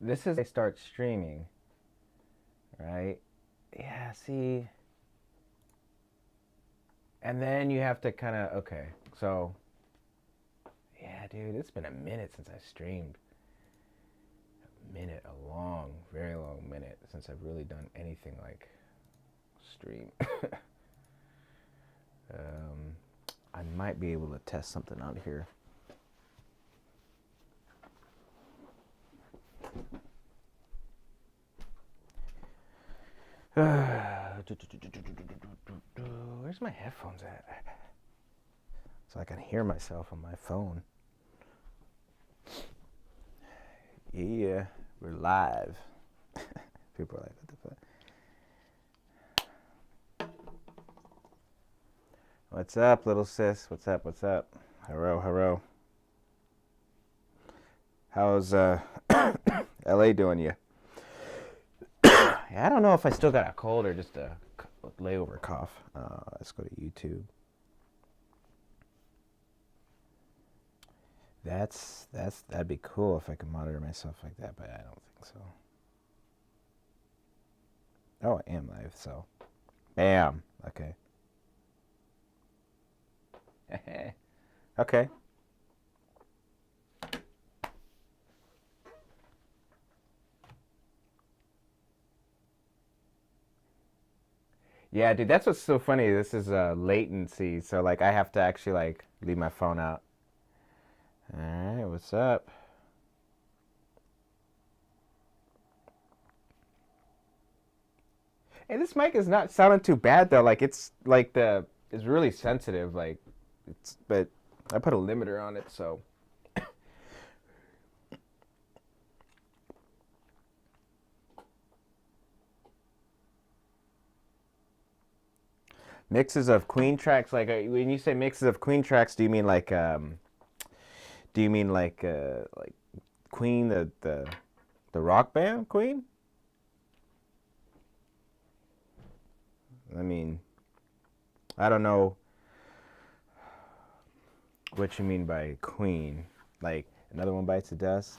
this is I start streaming, right? Yeah, see. And then you have to kind of, okay. So, yeah, dude, it's been a minute since I streamed. A minute, a long, very long minute since I've really done anything like stream. um, I might be able to test something out here. Where's my headphones at? So I can hear myself on my phone. Yeah, we're live. People are like, what the fuck? What's up, little sis? What's up? What's up? Hello, hello. How's LA doing you? I don't know if I still got a cold or just a layover cough. Let's go to YouTube. That'd be cool if I could monitor myself like that, but I don't think so. Oh, I am live, so bam. Okay. Okay. Yeah, dude, that's what's so funny. This is latency, so like I have to actually like leave my phone out. All right, what's up? Hey, this mic is not sounding too bad though. Like it's like it's really sensitive. Like but I put a limiter on it, so. Mixes of Queen tracks, like when you say mixes of Queen tracks, do you mean like like Queen the rock band Queen? I mean, I don't know what you mean by Queen. Like Another One Bites the Dust.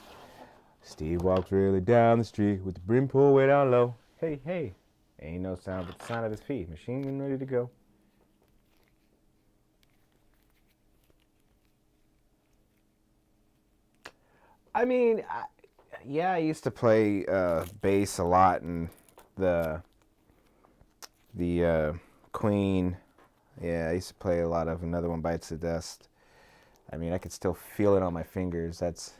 Steve walks really down the street with the brim pulled way down low. Hey, hey. Ain't no sound but the sound of his feet. Machine gun ready to go. I mean, yeah, I used to play bass a lot, and the Queen. Yeah, I used to play a lot of Another One Bites the Dust. I mean, I could still feel it on my fingers. That's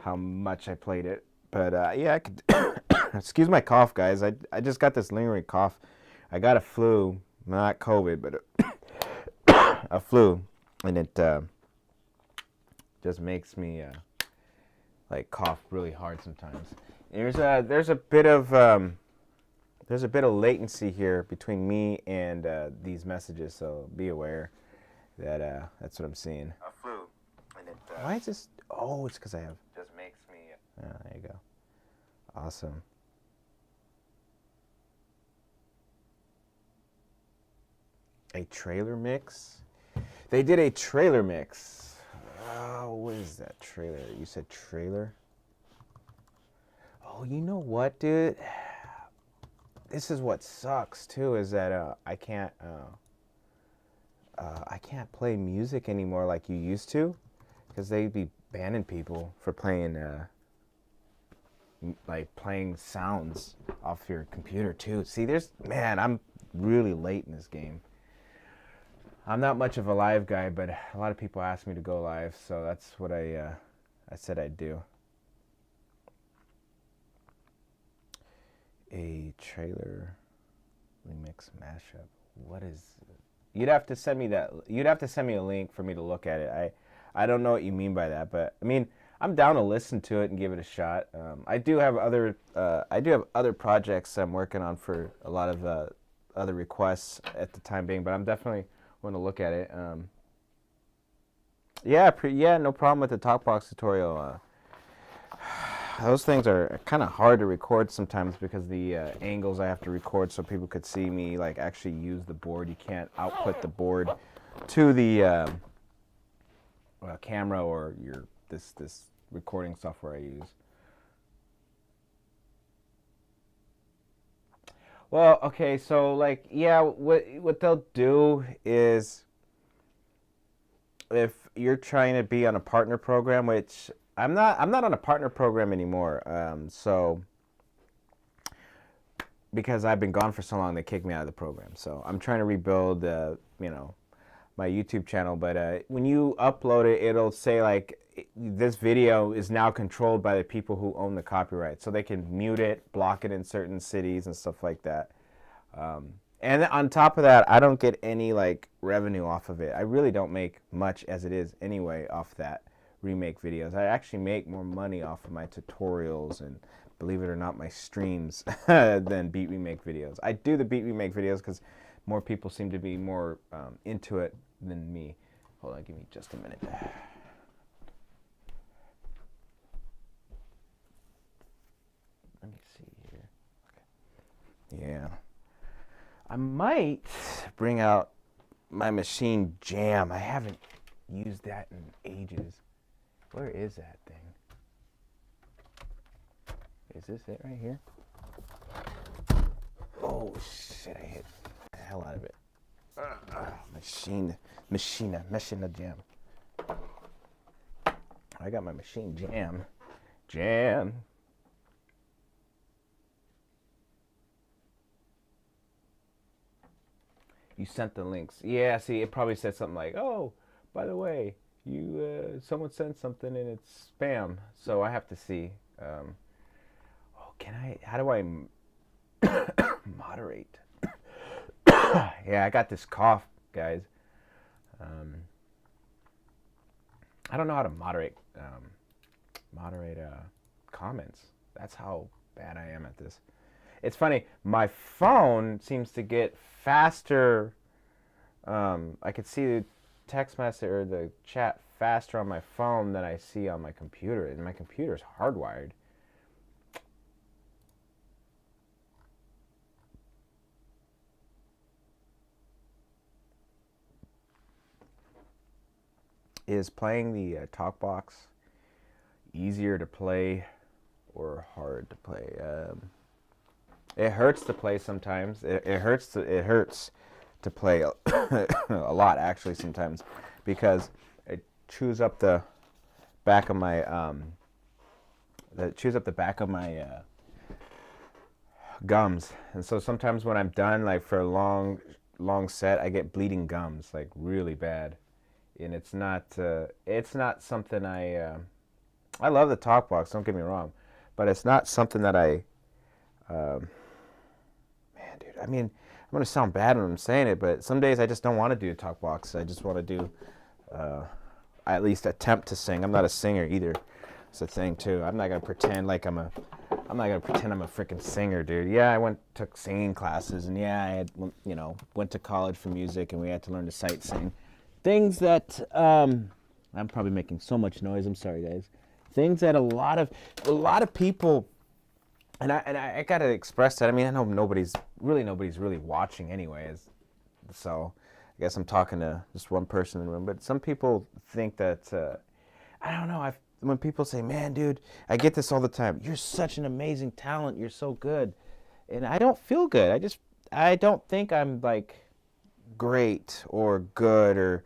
how much I played it. But yeah, I could. Excuse my cough, guys. I just got this lingering cough. I got a flu, not COVID, but a flu, and it just makes me like cough really hard sometimes. There's a bit of latency here between me and these messages, so be aware that that's what I'm seeing. A flu, and it. Why is this? Oh, it's because I have. Just makes me. There you go. Awesome. A trailer mix? They did a trailer mix. Oh, what is that trailer? You said trailer? Oh, you know what, dude? This is what sucks too. Is that I can't play music anymore like you used to, because they'd be banning people for playing like playing sounds off your computer too. See, man, I'm really late in this game. I'm not much of a live guy, but a lot of people ask me to go live, so that's what I said I'd do. A trailer remix mashup. What is? You'd have to send me that. You'd have to send me a link for me to look at it. I don't know what you mean by that, but I mean, I'm down to listen to it and give it a shot. I do have other projects I'm working on for a lot of other requests at the time being, but I'm definitely want to look at it. Yeah, no problem with the Talkbox tutorial. Those things are kind of hard to record sometimes because the angles I have to record so people could see me like actually use the board. You can't output the board to the camera or this recording software I use. Well, okay, so like, yeah, what they'll do is if you're trying to be on a partner program, which I'm not on a partner program anymore. So because I've been gone for so long, they kicked me out of the program. So I'm trying to rebuild, my YouTube channel. But when you upload it, it'll say like this video is now controlled by the people who own the copyright, so they can mute it, block it in certain cities and stuff like that. And on top of that, I don't get any like revenue off of it. I really don't make much as it is anyway off that remake videos. I actually make more money off of my tutorials and, believe it or not, my streams than beat remake videos. I do the beat remake videos because more people seem to be more into it than me. Hold on, give me just a minute. Let me see here. Okay. Yeah. I might bring out my machine jam. I haven't used that in ages. Where is that thing? Is this it right here? Oh shit, I hit the hell out of it. Machine jam. I got my machine jam. Jam. You sent the links. Yeah, see, it probably said something like, "Oh, by the way, someone sent something and it's spam." So I have to see. Can I? How do I moderate? Yeah, I got this cough, guys. I don't know how to moderate comments. That's how bad I am at this. It's funny. My phone seems to get faster. I could see the text message or the chat faster on my phone than I see on my computer, and my computer's hardwired. Is playing the Talkbox easier to play or hard to play? It hurts to play sometimes. It hurts to play a lot actually sometimes, because it chews up the back of my gums, and so sometimes when I'm done, like for a long set, I get bleeding gums like really bad, and it's not something I love the Talkbox. Don't get me wrong, but it's not something that man, dude. I mean, I'm gonna sound bad when I'm saying it, but some days I just don't want to do a Talkbox. I just want to do, at least attempt to sing. I'm not a singer either. It's a thing too. I'm not gonna pretend like I'm a freaking singer, dude. Yeah, I took singing classes, and yeah, I had, went to college for music, and we had to learn to sight sing. Things that I'm probably making so much noise. I'm sorry, guys. Things that a lot of people. And I gotta express that. I mean, I know nobody's really watching anyways, so I guess I'm talking to just one person in the room. But some people think that I don't know. When people say, "Man, dude," I get this all the time. "You're such an amazing talent. You're so good," and I don't feel good. I don't think I'm like great or good, or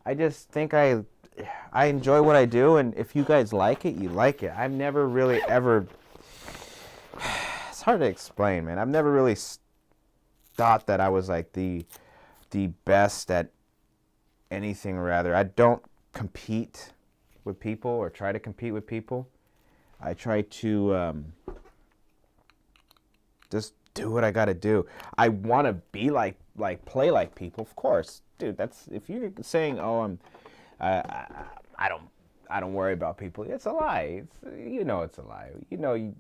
I just think I enjoy what I do, and if you guys like it, you like it. I've never really ever. It's hard to explain, man. I've never really thought that I was like the best at anything. Rather, I don't compete with people or try to compete with people. I try to just do what I got to do. I want to be like play like people, of course, dude. That's if you're saying, "Oh, I don't worry about people." It's a lie. It's a lie.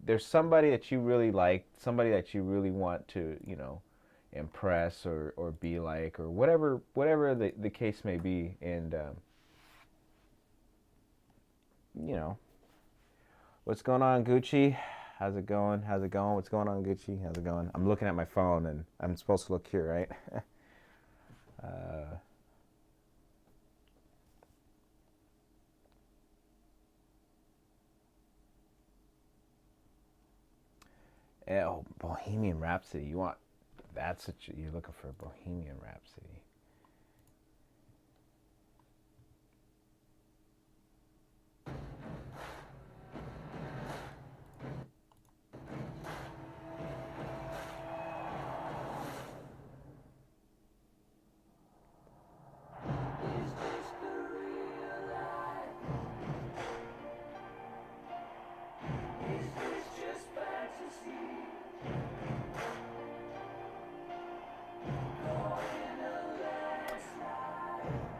There's somebody that you really like, somebody that you really want to, impress or be like, or whatever the case may be. And what's going on, Gucci? How's it going? What's going on, Gucci? How's it going? I'm looking at my phone, and I'm supposed to look here, right? Oh, Bohemian Rhapsody. You want That's what you're looking for, Bohemian Rhapsody.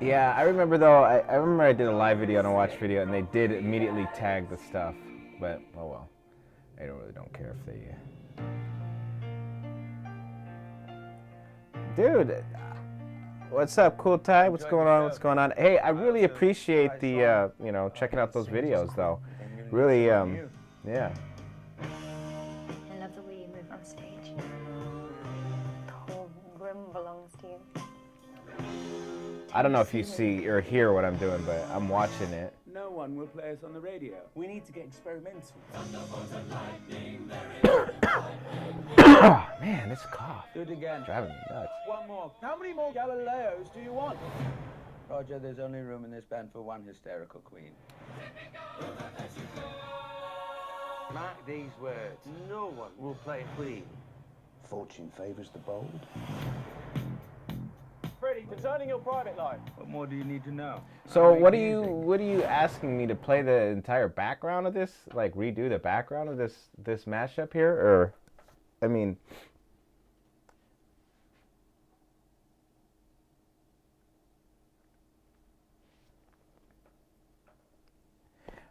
Yeah, I remember though, I remember I did a live video and a watch video and they did immediately tag the stuff, but oh well. I don't care if they... Dude, what's up, Cool Ty? What's going on? What's going on? Hey, I really appreciate the, you know, checking out those videos though. Really, yeah. I love the way you move on stage. The whole room belongs to you. I don't know if you see or hear what I'm doing, but I'm watching it. No one will play us on the radio. We need to get experimental. Oh, man, this cough. Do it again. Driving me nuts. One more. How many more Galileos do you want? Roger, there's only room in this band for one hysterical queen. Mark these words. No one will play queen. Fortune favours the bold. Freddie, concerning your private life. What more do you need to know? So what are you asking me to play the entire background of this? Like redo the background of this mashup here? Or, I mean...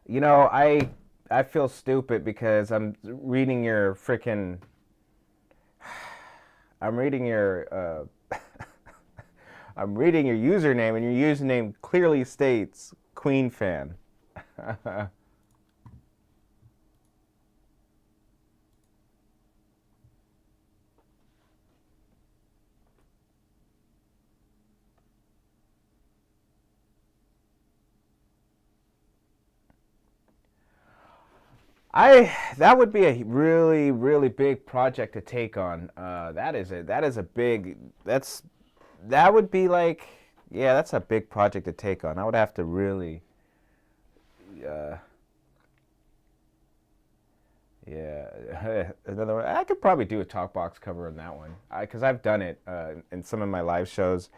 You know, I feel stupid because I'm reading your frickin'... I'm reading your username, and your username clearly states Queen fan. That would be a really, really big project to take on. That is a big, that would be like, yeah, that's a big project to take on. I would have to really, yeah. Another one. I could probably do a Talkbox cover on that one, because I've done it in some of my live shows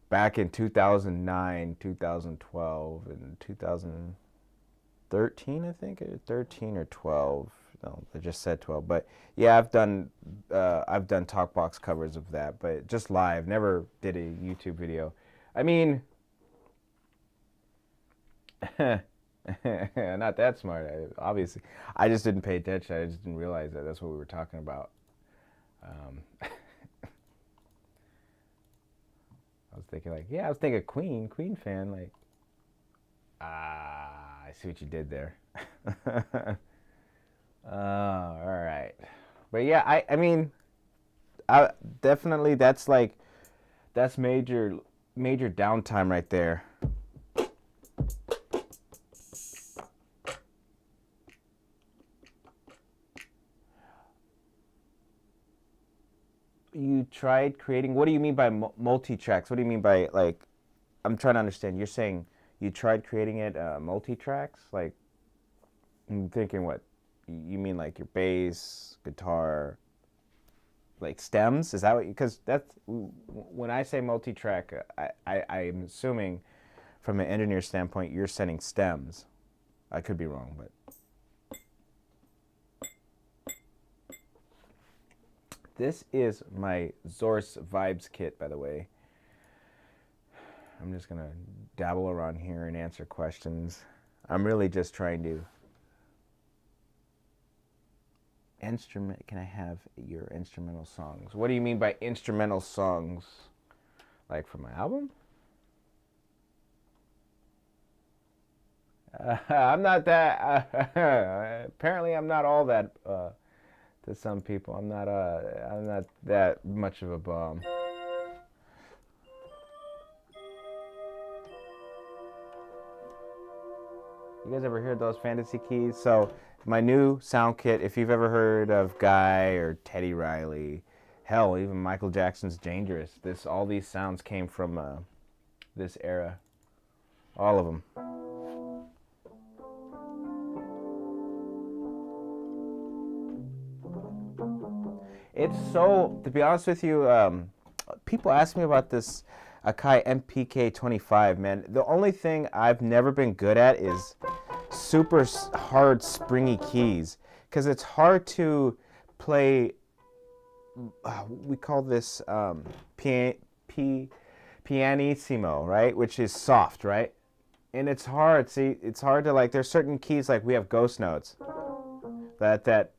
back in 2009, 2012, and 2013, I think, 13 or 12. No, I just said 12. But yeah, I've done Talkbox covers of that, but just live. Never did a YouTube video. I mean, not that smart. Obviously, I just didn't pay attention. I just didn't realize that that's what we were talking about. I was thinking like, yeah, I was thinking Queen fan, like. I see what you did there. All right. But yeah, I mean, definitely that's major downtime right there. You tried creating, what do you mean by multi-tracks? What do you mean by, like, I'm trying to understand. You're saying you tried creating it multi-tracks? Like, I'm thinking what? You mean like your bass, guitar, like stems? Is that what you, because that's, when I say multi-track, I'm assuming from an engineer standpoint, you're sending stems. I could be wrong, but. This is my Zorse Vibes kit, by the way. I'm just gonna dabble around here and answer questions. I'm really just trying to can I have your instrumental songs? What do you mean by instrumental songs? Like from my album? I'm not that, apparently I'm not all that, to some people. I'm not that much of a bum. You guys ever heard those fantasy keys? So my new sound kit, if you've ever heard of Guy or Teddy Riley, Hell, even Michael Jackson's Dangerous. All these sounds came from this era. All of them. It's so, to be honest with you, people ask me about this Akai MPK25, man. The only thing I've never been good at is super hard springy keys, because it's hard to play, we call this pianissimo, right? Which is soft, right? And it's hard, see, it's hard to, like, there's certain keys, like we have ghost notes, that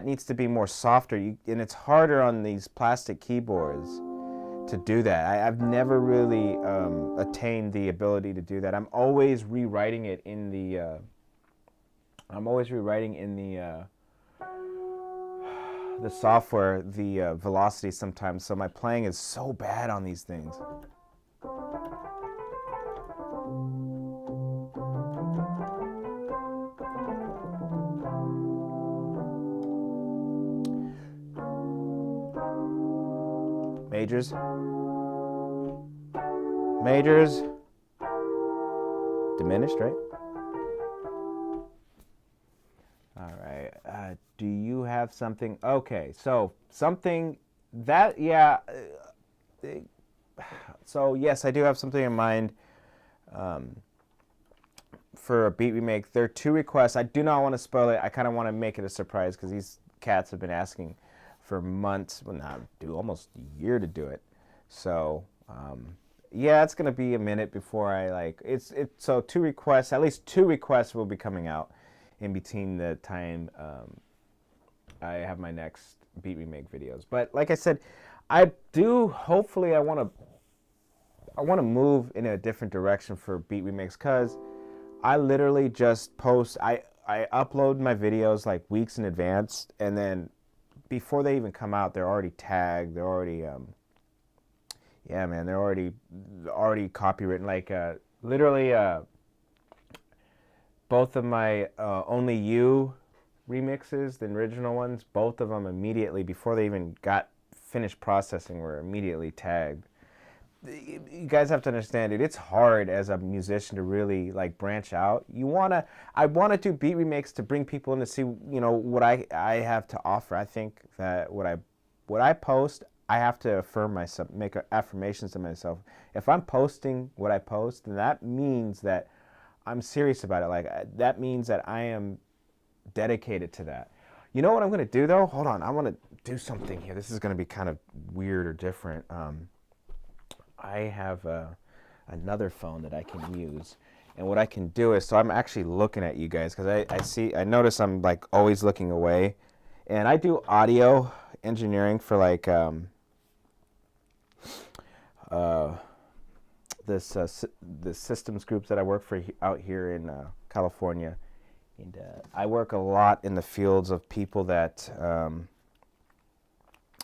needs to be more softer, and it's harder on these plastic keyboards to do that. I've never really attained the ability to do that. I'm always rewriting it in the the software, the velocity sometimes. So my playing is so bad on these things. Majors, diminished, right? All right. Do you have something? Okay, so something that, yeah. So yes, I do have something in mind for a beat remake. There are 2 requests. I do not want to spoil it. I kind of want to make it a surprise because these cats have been asking for months, well, not almost a year to do it. So yeah, it's gonna be a minute before I so 2 requests, at least 2 requests will be coming out in between the time I have my next beat remake videos. But like I said, hopefully I want to move in a different direction for beat remakes, because I literally just post, I upload my videos like weeks in advance, and then before they even come out, they're already tagged. They're already, yeah, man, they're already copywritten. Like, literally, both of my Only You remixes, the original ones, both of them immediately, before they even got finished processing, were immediately tagged. You guys have to understand it. It's hard as a musician to really like branch out. I want to do beat remakes to bring people in to see, you know, what I have to offer. I think that what I post, I have to affirm myself, make affirmations to myself. If I'm posting what I post, then that means that I'm serious about it. Like, that means that I am dedicated to that. You know what I'm going to do though? Hold on, I want to do something here. This is going to be kind of weird or different. I have another phone that I can use, and what I can do is, so I'm actually looking at you guys, because I notice I'm like always looking away, and I do audio engineering for like the systems groups that I work for out here in California, and I work a lot in the fields of people that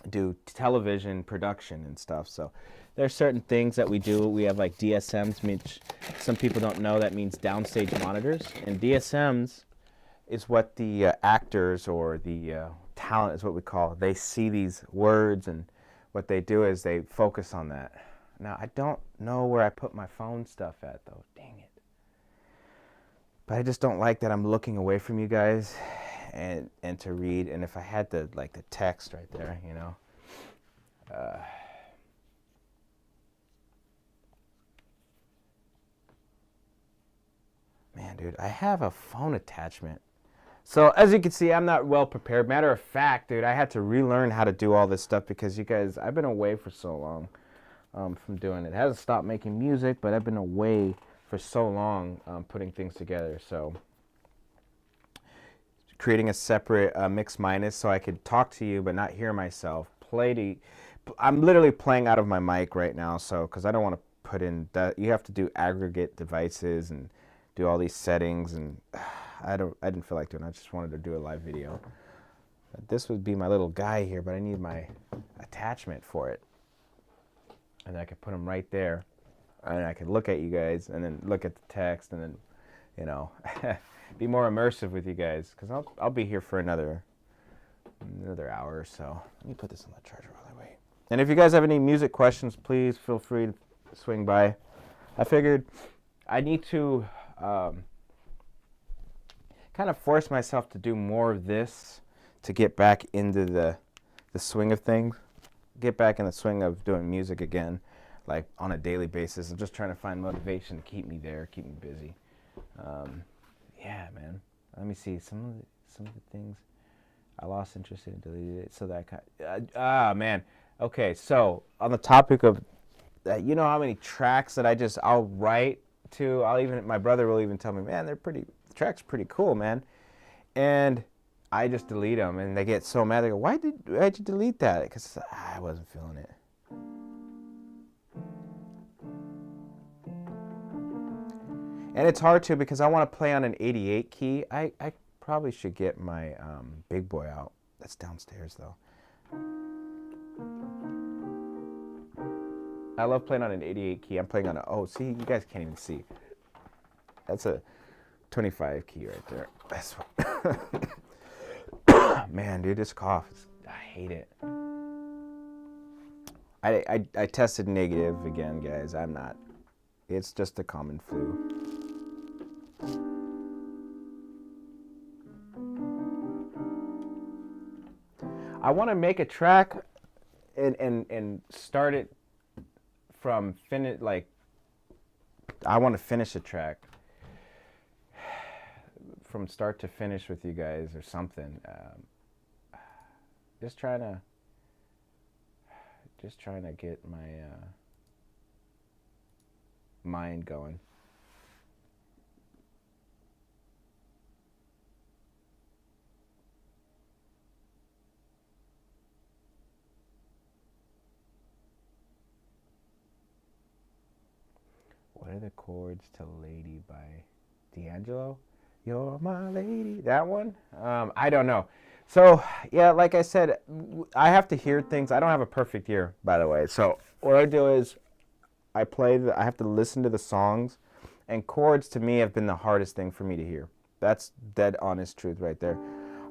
do television production and stuff. So there's certain things that we do. We have like DSMs, which some people don't know, that means downstage monitors. And DSMs is what the actors, or the talent is what we call it. They see these words, and what they do is they focus on that. Now, I don't know where I put my phone stuff at though, dang it. But I just don't like that I'm looking away from you guys and to read. And if I had the text right there, you know. Man, dude, I have a phone attachment. So as you can see, I'm not well prepared. Matter of fact, dude, I had to relearn how to do all this stuff, because you guys, I've been away for so long from doing it. It hasn't stopped making music, but I've been away for so long putting things together. So creating a separate mix minus so I could talk to you but not hear myself. I'm literally playing out of my mic right now, so because I don't want to put in that. You have to do aggregate devices and do all these settings, and I didn't feel like doing it. I just wanted to do a live video. This would be my little guy here, but I need my attachment for it, and I could put him right there, and I could look at you guys and then look at the text, and then, you know, be more immersive with you guys, because I'll be here for another another hour or so. Let me put this on the charger while I wait. And if you guys have any music questions, please feel free to swing by. I figured I need to kind of force myself to do more of this to get back into the swing of things. Get back in the swing of doing music again, like on a daily basis. I'm just trying to find motivation to keep me there, keep me busy. Yeah, man. Let me see some of the things I lost interest in, deleted it, so that man. Okay, so on the topic of that, you know how many tracks that I'll write to. My brother will even tell me, man, the track's pretty cool, man, and I just delete them, and they get so mad. They go, why'd you delete that? Because I wasn't feeling it. And it's hard to, because I want to play on an 88 key. I probably should get my big boy out. That's downstairs, though. I love playing on an 88 key. I'm playing on see, you guys can't even see. That's a 25 key right there. That's man, dude, this cough, I hate it. I tested negative again, guys. I'm not. It's just a common flu. I want to make a track and start it from finish. Like, I want to finish a track from start to finish with you guys or something. Just trying to get my mind going. What are the chords to Lady by D'Angelo? You're my lady. That one? I don't know. So, yeah, like I said, I have to hear things. I don't have a perfect ear, by the way. So what I do is I have to listen to the songs, and chords to me have been the hardest thing for me to hear. That's dead honest truth right there.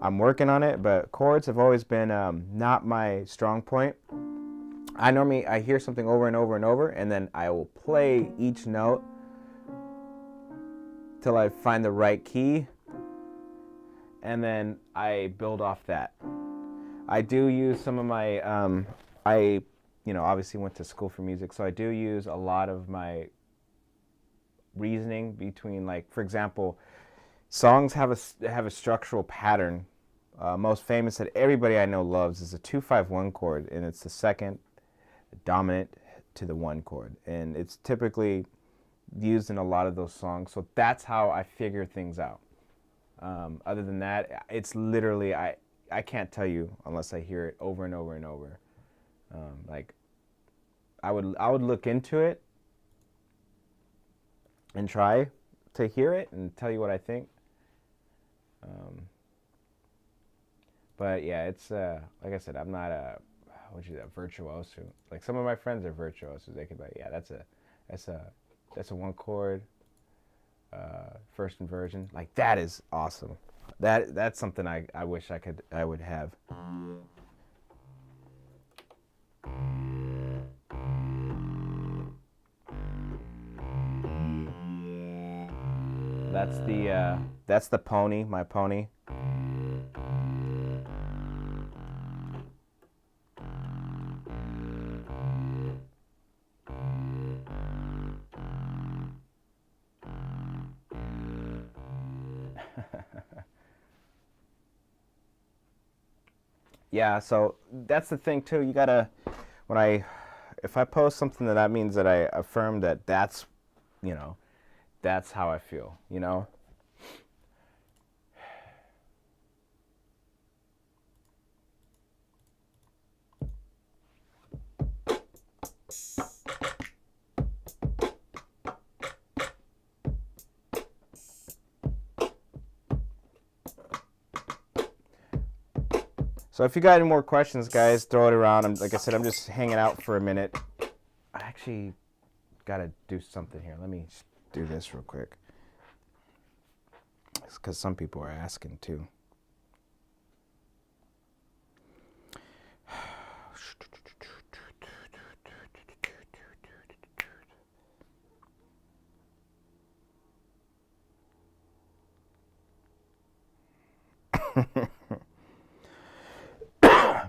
I'm working on it, but chords have always been not my strong point. I hear something over and over and over, and then I will play each note till I find the right key, and then I build off that. I do use some of my, I obviously went to school for music, so I do use a lot of my reasoning between, like, for example, songs have a structural pattern. Most famous that everybody I know loves is a 2-5-1 chord, and it's the second dominant to the 1 chord, and it's typically used in a lot of those songs. So that's how I figure things out. Other than that, it's literally I can't tell you unless I hear it over and over and over. Like I would look into it and try to hear it and tell you what I think. But yeah, it's like I said, I'm not a virtuoso. Like some of my friends are virtuosos. They could be like, yeah, that's a 1 chord first inversion. Like that is awesome. That's something I wish I would have. That's the pony, my pony. Yeah, so that's the thing too. You gotta, if I post something, that means that I affirm that that's how I feel, So if you got any more questions, guys, throw it around. Like I said, I'm just hanging out for a minute. I actually got to do something here. Let me do this real quick. It's because some people are asking too.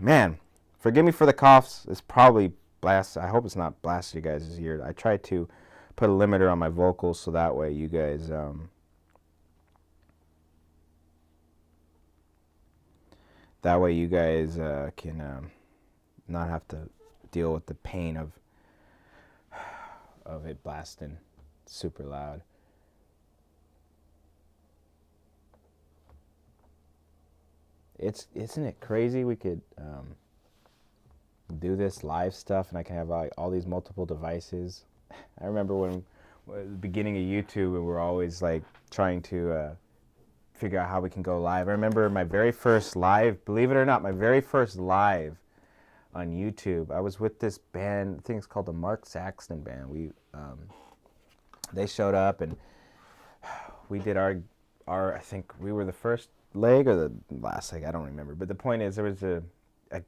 Man, forgive me for the coughs. It's probably blast. I hope it's not blasted you guys' ear. I tried to put a limiter on my vocals so that way you guys can not have to deal with the pain of it blasting super loud. Isn't it crazy we could do this live stuff and I can have all these multiple devices. I remember when the beginning of YouTube and we're always like trying to figure out how we can go live. I remember my very first live, believe it or not, my very first live on YouTube. I was with this band, I think it's called the Mark Saxton Band. They showed up and we did our I think we were the first leg or the last leg, I don't remember. But the point is there was a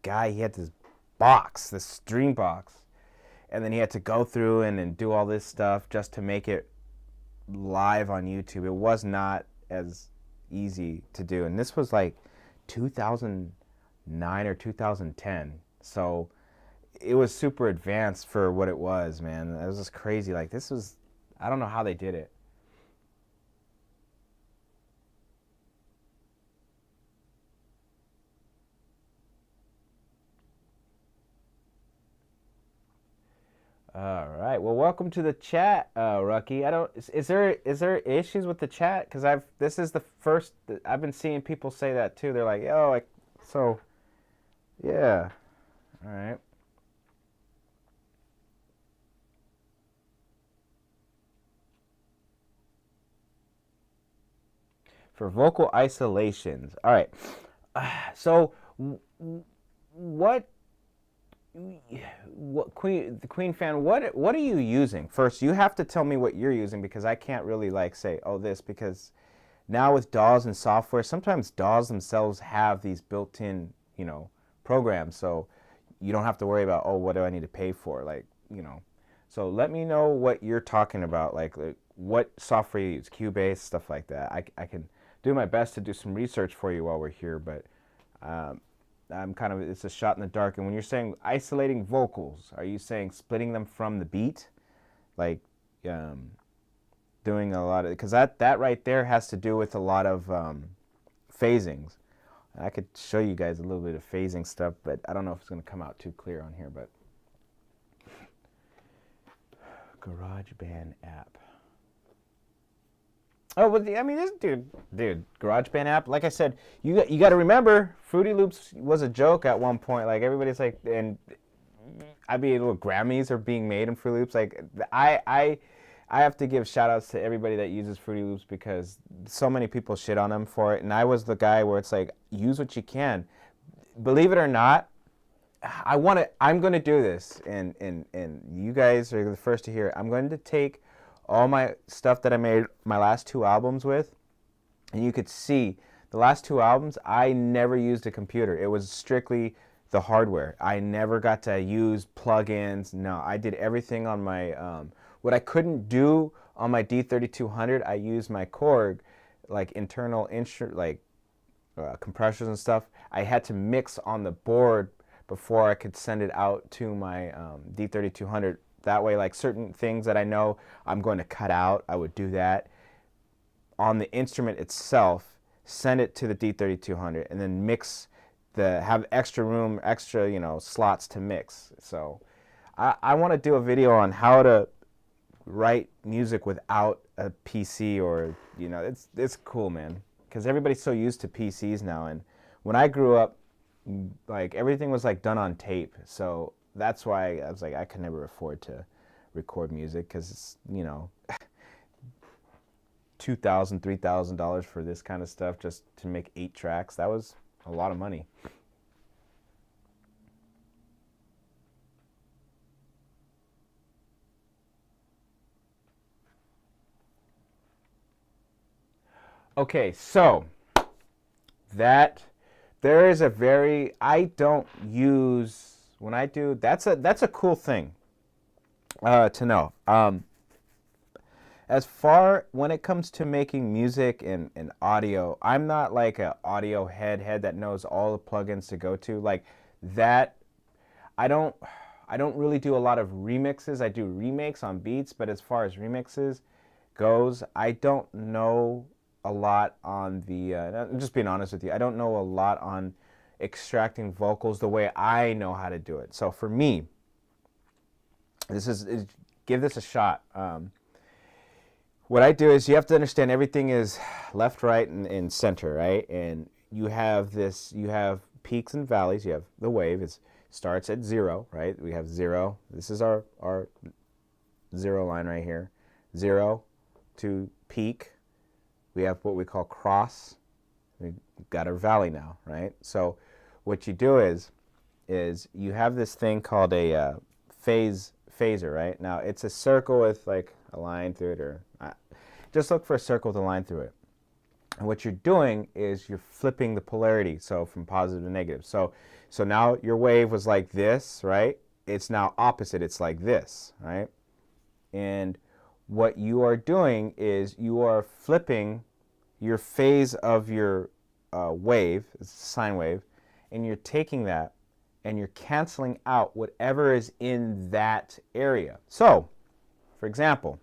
guy, he had this box, this stream box, and then he had to go through and do all this stuff just to make it live on YouTube. It was not as easy to do, and this was like 2009 or 2010, so it was super advanced for what it was, man. It was just crazy. Like, this was, I don't know how they did it. All right. Well, welcome to the chat, Rucky. Is there issues with the chat? Because this is the first I've been seeing people say that too. They're like, oh, yeah. All right. For vocal isolations. All right. So what Queen fan, what are you using? First, you have to tell me what you're using, because I can't really like say, oh, this, because now with DAWs and software, sometimes DAWs themselves have these built-in, programs, so you don't have to worry about, oh, what do I need to pay for, So let me know what you're talking about, like what software you use, Cubase, stuff like that. I can do my best to do some research for you while we're here, but I'm kind of, it's a shot in the dark. And when you're saying isolating vocals, are you saying splitting them from the beat? Like doing a lot of, because that right there has to do with a lot of phasings. I could show you guys a little bit of phasing stuff, but I don't know if it's going to come out too clear on here, but GarageBand app. Oh, but I mean, this dude, GarageBand app. Like I said, you got to remember, Fruity Loops was a joke at one point. Like, everybody's like, and I mean, little Grammys are being made in Fruity Loops. Like, I have to give shout outs to everybody that uses Fruity Loops, because so many people shit on them for it, and I was the guy where it's like, use what you can. Believe it or not, I'm going to do this, and you guys are the first to hear it. I'm going to take all my stuff that I made my last 2 albums with, and you could see the last 2 albums, I never used a computer. It was strictly the hardware. I never got to use plugins. No, I did everything on my, what I couldn't do on my D3200, I used my Korg, like internal compressors and stuff. I had to mix on the board before I could send it out to my D3200. That way, like, certain things that I know I'm going to cut out, I would do that. On the instrument itself, send it to the D3200, and then mix have extra room, extra, slots to mix. So I want to do a video on how to write music without a PC, or, it's cool, man. Because everybody's so used to PCs now, and when I grew up, like, everything was like done on tape. So that's why I was like, I could never afford to record music, because it's, $2,000, $3,000 for this kind of stuff just to make 8 tracks. That was a lot of money. Okay, so that there is a very, I don't use, when I do, that's a cool thing to know. as far when it comes to making music and audio, I'm not like a audio head that knows all the plugins to go to. Like that, I don't really do a lot of remixes. I do remakes on beats, but as far as remixes goes, I don't know a lot on the, I'm just being honest with you, I don't know a lot on extracting vocals the way I know how to do it. So for me, give this a shot. What I do is you have to understand everything is left, right, and center, right? And you have peaks and valleys. You have the wave. It starts at 0, right? We have 0. This is our 0 line right here. 0 to peak. We have what we call cross. We've got our valley now, right? So what you do is you have this thing called a phaser, right? Now it's a circle with like a line through it, or just look for a circle with a line through it. And what you're doing is you're flipping the polarity, so from positive to negative. So now your wave was like this, right? It's now opposite. It's like this, right? And what you are doing is you are flipping your phase of your wave, it's a sine wave, and you're taking that and you're canceling out whatever is in that area. So, for example,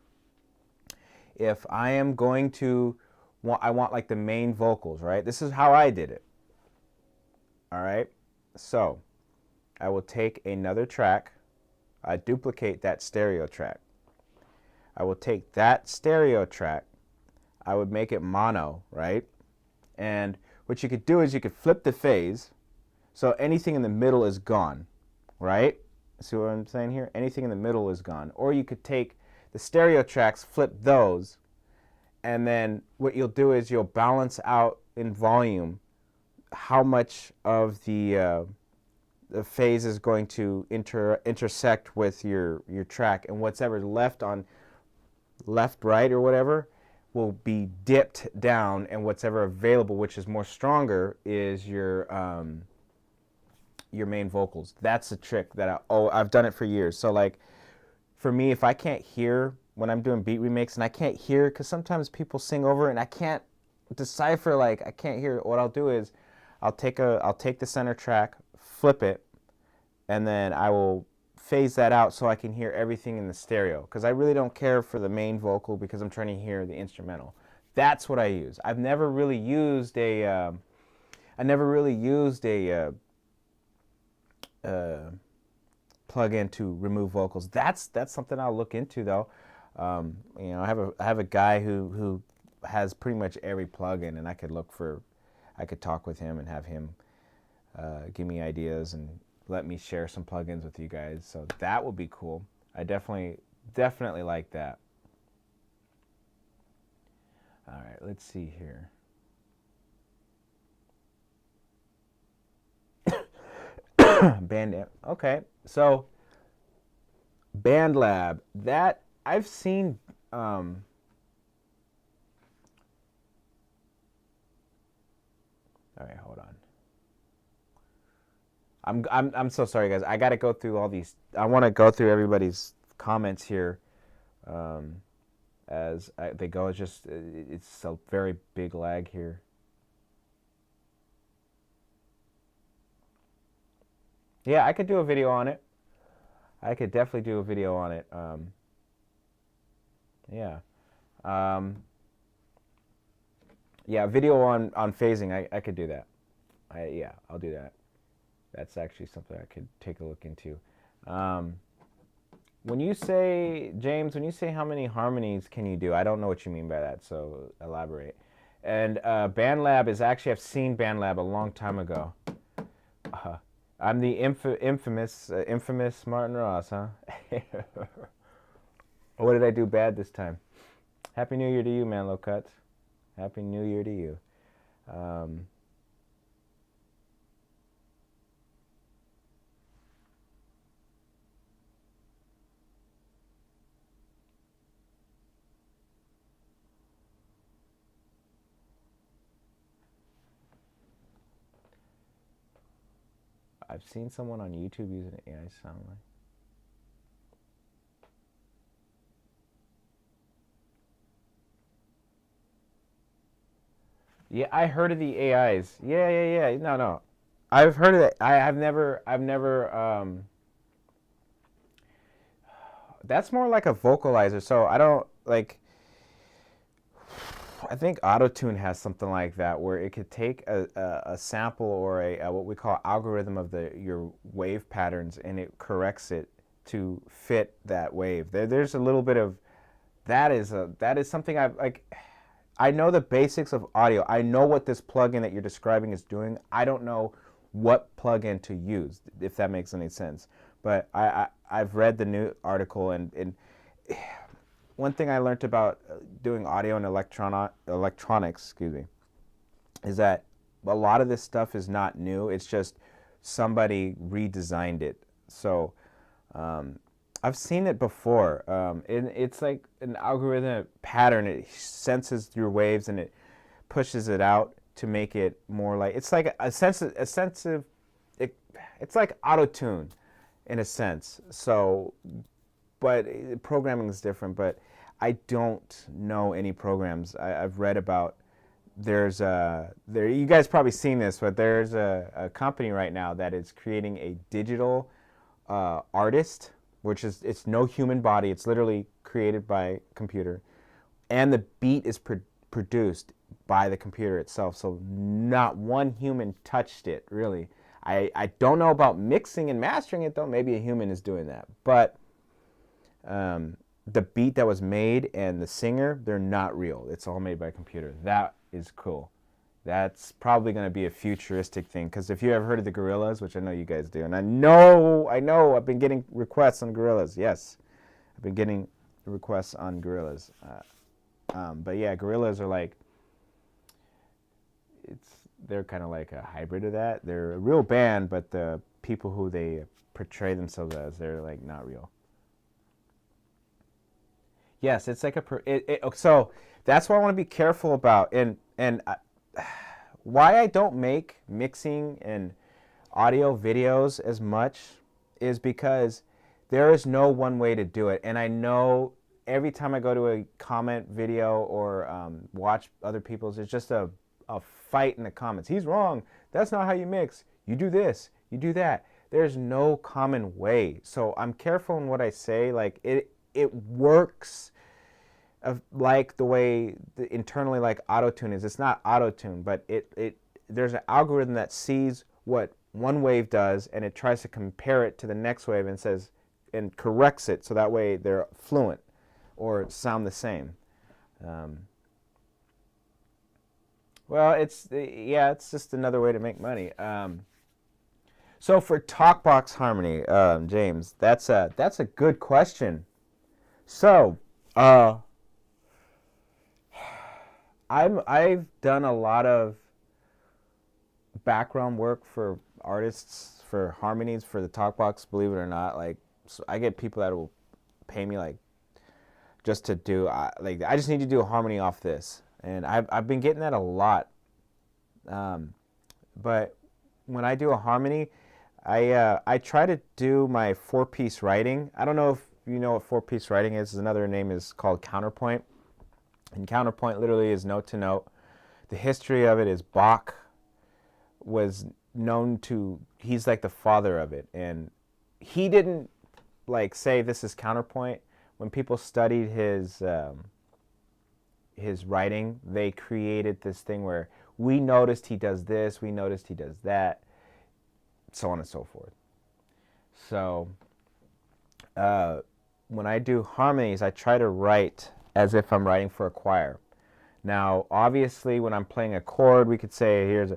if I am going to, I want like the main vocals, right? This is how I did it. All right. So I will take another track. I duplicate that stereo track. I will take that stereo track. I would make it mono, right? And what you could do is you could flip the phase. So anything in the middle is gone, right? See what I'm saying here? Anything in the middle is gone. Or you could take the stereo tracks, flip those, and then what you'll do is you'll balance out in volume how much of the phase is going to intersect with your track, and whatever's left on left, right, or whatever will be dipped down, and whatever available, which is more stronger, is your main vocals. That's a trick that I've done it for years. So like for me, if I can't hear when I'm doing beat remakes and I can't hear, because sometimes people sing over and I can't decipher, like I can't hear, what I'll do is I'll take the center track, flip it, and then I will phase that out so I can hear everything in the stereo, because I really don't care for the main vocal because I'm trying to hear the instrumental. That's what I use. I've never really used a plug-in to remove vocals. That's something I'll look into though. You know, I have a guy who has pretty much every plug-in, and I could talk with him and have him give me ideas and let me share some plugins with you guys. So that would be cool. I definitely like that. All right, let's see here. Bandamp. Okay, so BandLab, that I've seen. All right, hold on. I'm so sorry, guys. I got to go through all these. I want to go through everybody's comments here as they go. It's a very big lag here. Yeah, I could do a video on it. I could definitely do a video on it. Yeah. Yeah, video on phasing. I could do that. Yeah, I'll do that. That's actually something I could take a look into. When you say, James, when you say how many harmonies can you do, I don't know what you mean by that, so elaborate. And BandLab is actually, I've seen BandLab a long time ago. I'm the infamous Martin Ross, huh? What did I do bad this time? Happy New Year to you, man, Low Cuts. Happy New Year to you. I've seen someone on YouTube using an AI sound like. Yeah, I heard of the AIs. Yeah. No. I've heard of it. I've never, that's more like a vocalizer. So I don't, like, I think Autotune has something like that where it could take a sample or a what we call algorithm of your wave patterns, and it corrects it to fit that wave. There's a little bit of that is something I've like. I know the basics of audio. I know what this plugin that you're describing is doing. I don't know what plugin to use, if that makes any sense. But I've read the new article, and one thing I learned about doing audio and electronics, excuse me, is that a lot of this stuff is not new. It's just somebody redesigned it. So I've seen it before. It's like an algorithm pattern. It senses your waves and it pushes it out to make it more like, it's like it's like Autotune in a sense. So, but programming is different. But I don't know any programs. I've read about. You guys probably seen this, but there's a company right now that is creating a digital artist, which is, it's no human body. It's literally created by computer, and the beat is produced by the computer itself. So not one human touched it, really. I don't know about mixing and mastering it, though. Maybe a human is doing that. But the beat that was made and the singer, they're not real. It's all made by a computer. That is cool. That's probably going to be a futuristic thing, because if you ever heard of the Gorillas, which I know you guys do, and I know, I've been getting requests on Gorillas. Yes, I've been getting requests on Gorillas. But yeah, Gorillas are like, they're kind of like a hybrid of that. They're a real band, but the people who they portray themselves as, they're like not real. Yes, it's like so that's what I want to be careful about, and why I don't make mixing and audio videos as much is because there is no one way to do it. And I know every time I go to a comment video or watch other people's, it's just a fight in the comments. He's wrong. That's not how you mix. You do this. You do that. There's no common way. So I'm careful in what I say. Like it works like the way internally like Autotune is. It's not Autotune, but there's an algorithm that sees what one wave does, and it tries to compare it to the next wave and says, and corrects it so that way they're fluent or sound the same. Well, it's just another way to make money. So for Talkbox Harmony, James, that's a good question. So, I've done a lot of background work for artists for harmonies for the Talkbox. Believe it or not, like, so I get people that will pay me like just to do like, I just need to do a harmony off this, and I've been getting that a lot. But when I do a harmony, I try to do my 4-piece writing. I don't know if you know what 4-piece writing is. Another name is called counterpoint. And counterpoint literally is note to note. The history of it is Bach was known to, he's like the father of it. And he didn't like say this is counterpoint. When people studied his writing, they created this thing where we noticed he does this, we noticed he does that, so on and so forth. So when I do harmonies, I try to write as if I'm writing for a choir. Now, obviously, when I'm playing a chord, we could say, here's a,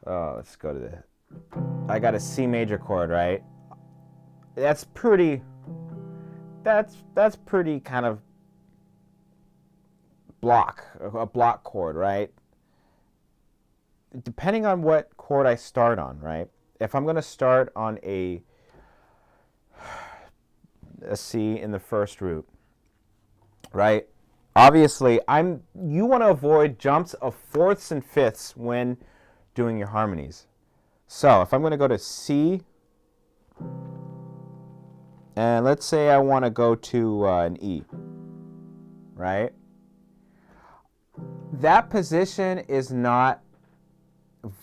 let's go to I got a C major chord, right? That's pretty kind of a block chord, right? Depending on what chord I start on, right? If I'm going to start on a C in the first root, right? Obviously, you want to avoid jumps of fourths and fifths when doing your harmonies. So if I'm going to go to C, and let's say I want to go to an E, right? that position is not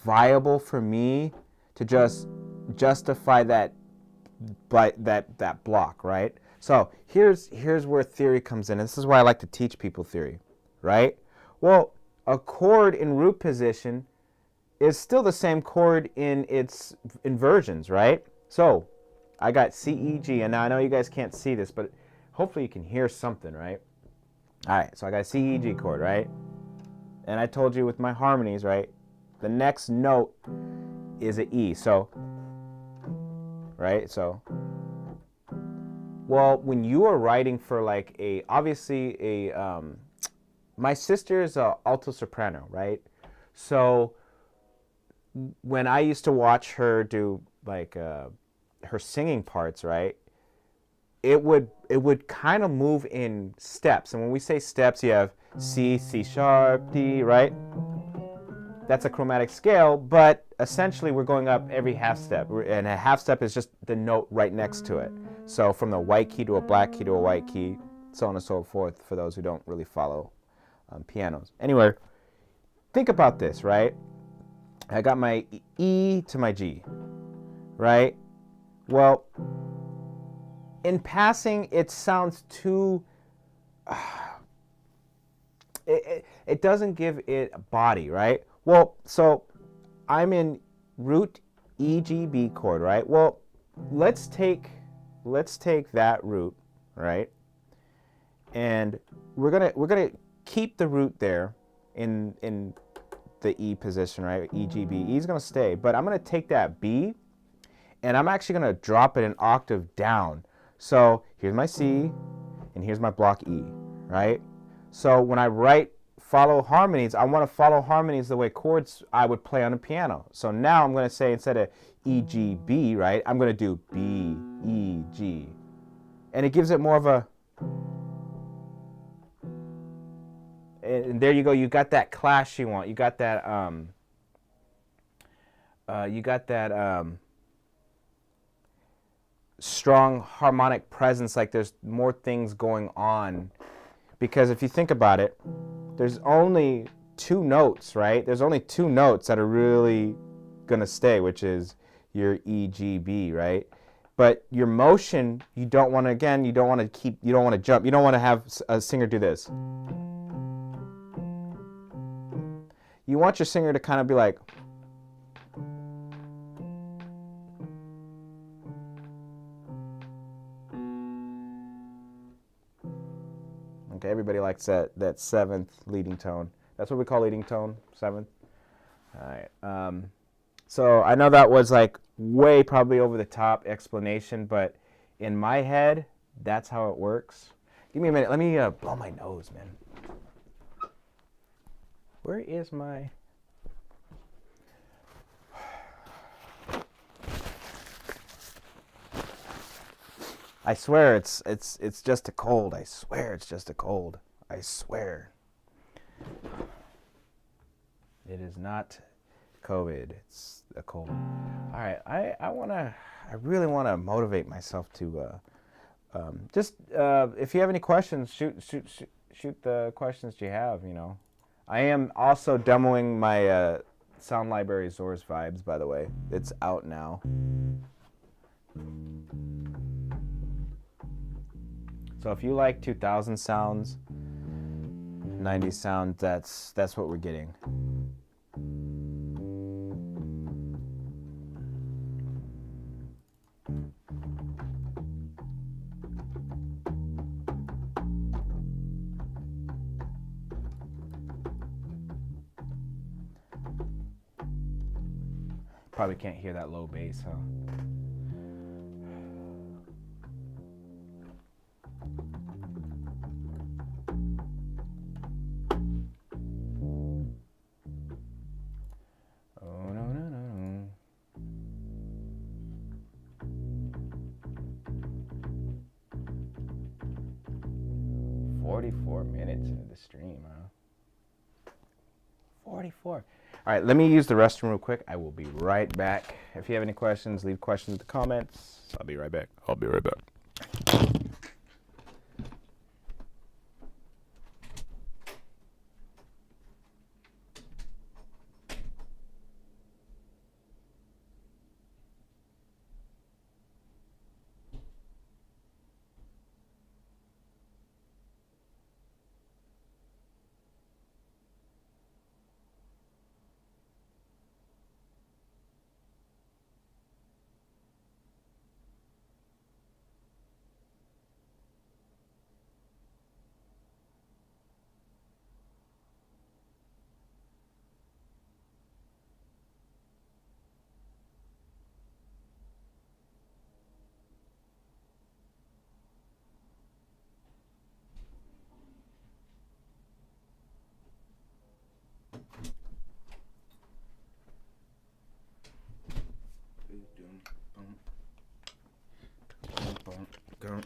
viable for me to just justify that block, right? So here's where theory comes in. This is why I like to teach people theory, right? Well, a chord in root position is still the same chord in its inversions, right? So I got C, E, G, and now I know you guys can't see this, but hopefully you can hear something, right? All right, so I got a C, E, G chord, right? And I told you with my harmonies, right? The next note is an E, so, right? So, well, when you are writing for like obviously my sister is a alto soprano, right? So when I used to watch her do like her singing parts, right? It would kind of move in steps. And when we say steps, you have C, C sharp, D, right? That's a chromatic scale, but essentially we're going up every half step. And a half step is just the note right next to it. So from the white key to a black key to a white key, so on and so forth, for those who don't really follow pianos. Anyway, think about this, right? I got my E to my G, right? Well, in passing, it sounds too... it doesn't give it a body, right? Well, so I'm in root E, G, B chord, right? Well, let's take that root, right? And we're gonna keep the root there in the E position, right? E, G, B. E is gonna stay, but I'm gonna take that B, and I'm actually gonna drop it an octave down. So here's my C, and here's my block E, right? So when I follow harmonies, I want to follow harmonies the way chords I would play on a piano. So now I'm going to say, instead of E, G, B, right, I'm going to do B, E, G. And it gives it more of a... And there you go. You got that clash you want. You got that... strong harmonic presence, like there's more things going on. Because if you think about it, there's only two notes, right? There's only two notes that are really going to stay, which is your E, G, B, right? But your motion, you don't want to, again, you don't want to jump. You don't want to have a singer do this. You want your singer to kind of be like... Okay, everybody likes that seventh leading tone. That's what we call leading tone, seventh. All right. So I know that was like way probably over the top explanation, but in my head, that's how it works. Give me a minute. Let me blow my nose, man. Where is my... I swear it's just a cold. I swear it's just a cold. I swear. It is not COVID. It's a cold. All right. I really want to motivate myself to if you have any questions, shoot the questions you have. You know, I am also demoing my sound library Zors Vibes. By the way, it's out now. So if you like 2000 sounds, 90s sound, that's what we're getting. Probably can't hear that low bass, huh? Oh, no, no, no. "44 minutes into the stream, huh? 44. All right, let me use the restroom real quick. I will be right back. If you have any questions, leave questions in the comments. I'll be right back.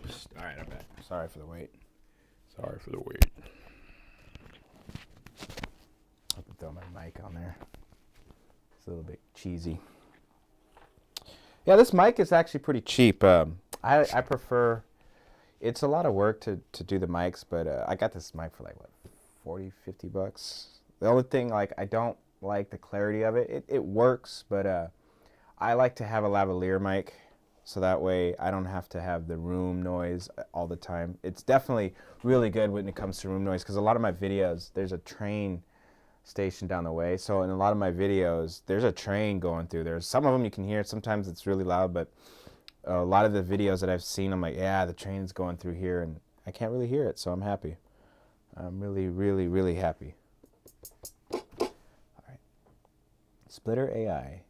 All right, I'm back. Sorry for the wait. Sorry for the wait. I can throw my mic on there. It's a little bit cheesy. Yeah, this mic is actually pretty cheap. I prefer. It's a lot of work to do the mics, but I got this mic for like what, 40, 50 bucks. The only thing, like, I don't like the clarity of it. It works, but I like to have a lavalier mic, so that way I don't have to have the room noise all the time. It's definitely really good when it comes to room noise, because a lot of my videos, there's a train station down the way. So in a lot of my videos, there's a train going through there. Some of them you can hear. Sometimes it's really loud, but a lot of the videos that I've seen, I'm like, yeah, the train's going through here, and I can't really hear it, so I'm happy. I'm really, really, really happy. All right. Splitter AI.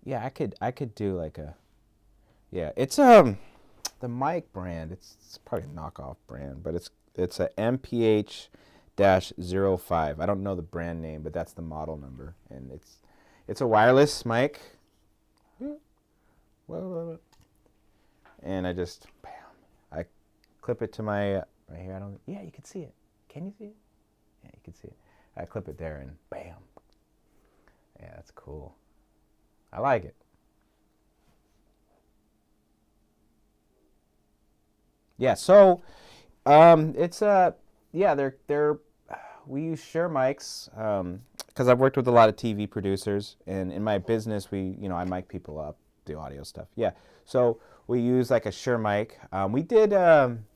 Yeah, I could do like a, yeah, it's the mic brand. It's probably a knockoff brand, but it's a MPH-05. I don't know the brand name, but that's the model number, and it's a wireless mic. And I just, bam, I clip it to my right here. I don't. Yeah, you can see it. Can you see it? Yeah, you can see it. I clip it there, and bam. Yeah, that's cool. I like it. Yeah, so it's yeah, they're we use Shure mics because I've worked with a lot of TV producers, and in my business I mic people up, do audio stuff. Yeah, so we use like a Shure mic. We did I'm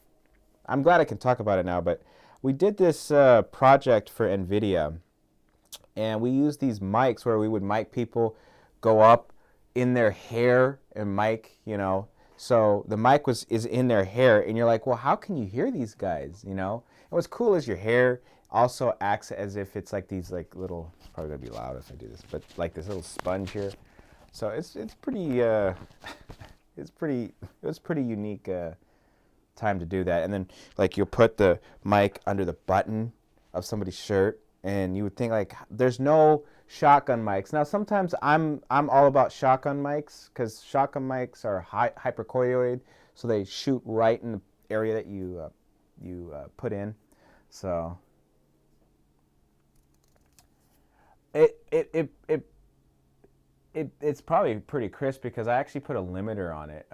glad I can talk about it now, but we did this project for NVIDIA, and we used these mics where we would mic people go up in their hair and mic, so the mic is in their hair, and you're like, well, how can you hear these guys, And what's cool is your hair also acts as if it's like these like little, it's probably gonna be loud if I do this, but like this little sponge here. So it's pretty it was pretty unique time to do that. And then like you'll put the mic under the button of somebody's shirt, and you would think like there's no shotgun mics. Now sometimes I'm all about shotgun mics, because shotgun mics are hypercoiloid, so they shoot right in the area that you put in. So it's probably pretty crisp because I actually put a limiter on it.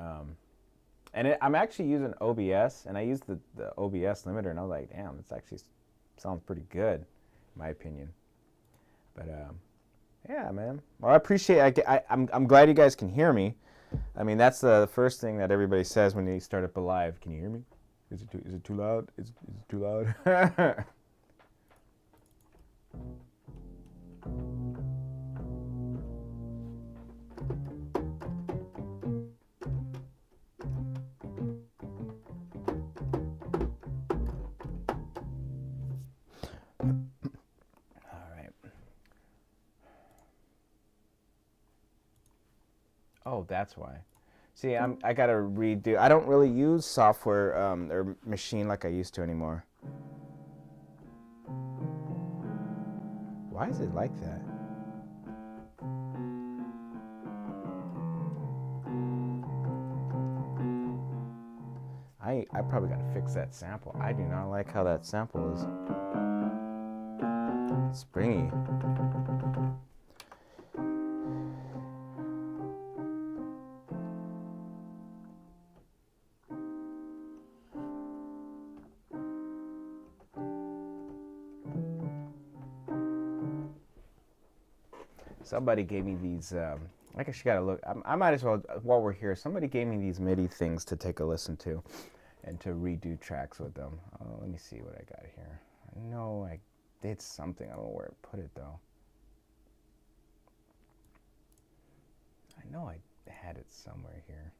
And I'm actually using OBS, and I used the OBS limiter, and I was like, damn, this actually sounds pretty good, in my opinion. But yeah, man. Well, I appreciate. I'm glad you guys can hear me. I mean, that's the first thing that everybody says when they start up a live. Can you hear me? Is it too loud? Is it too loud? Oh, that's why. See, I gotta redo. I don't really use software or machine like I used to anymore. Why is it like that? I probably gotta fix that sample. I do not like how that sample is. Springy. Somebody gave me these, I guess you gotta look, I might as well, while we're here, somebody gave me these MIDI things to take a listen to and to redo tracks with them. Let me see what I got here. I know I did something, I don't know where I put it though. I know I had it somewhere here.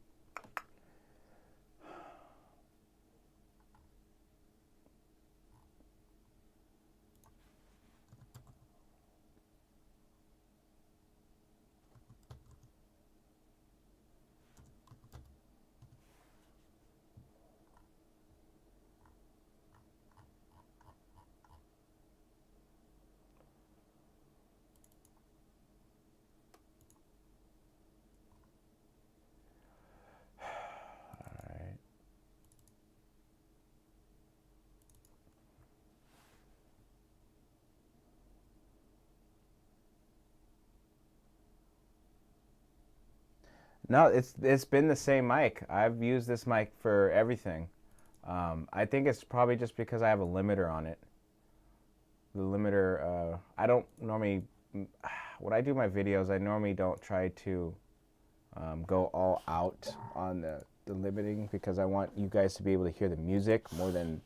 No, it's been the same mic. I've used this mic for everything. I think it's probably just because I have a limiter on it. The limiter, I don't normally, when I do my videos, I normally don't try to go all out on the limiting because I want you guys to be able to hear the music more than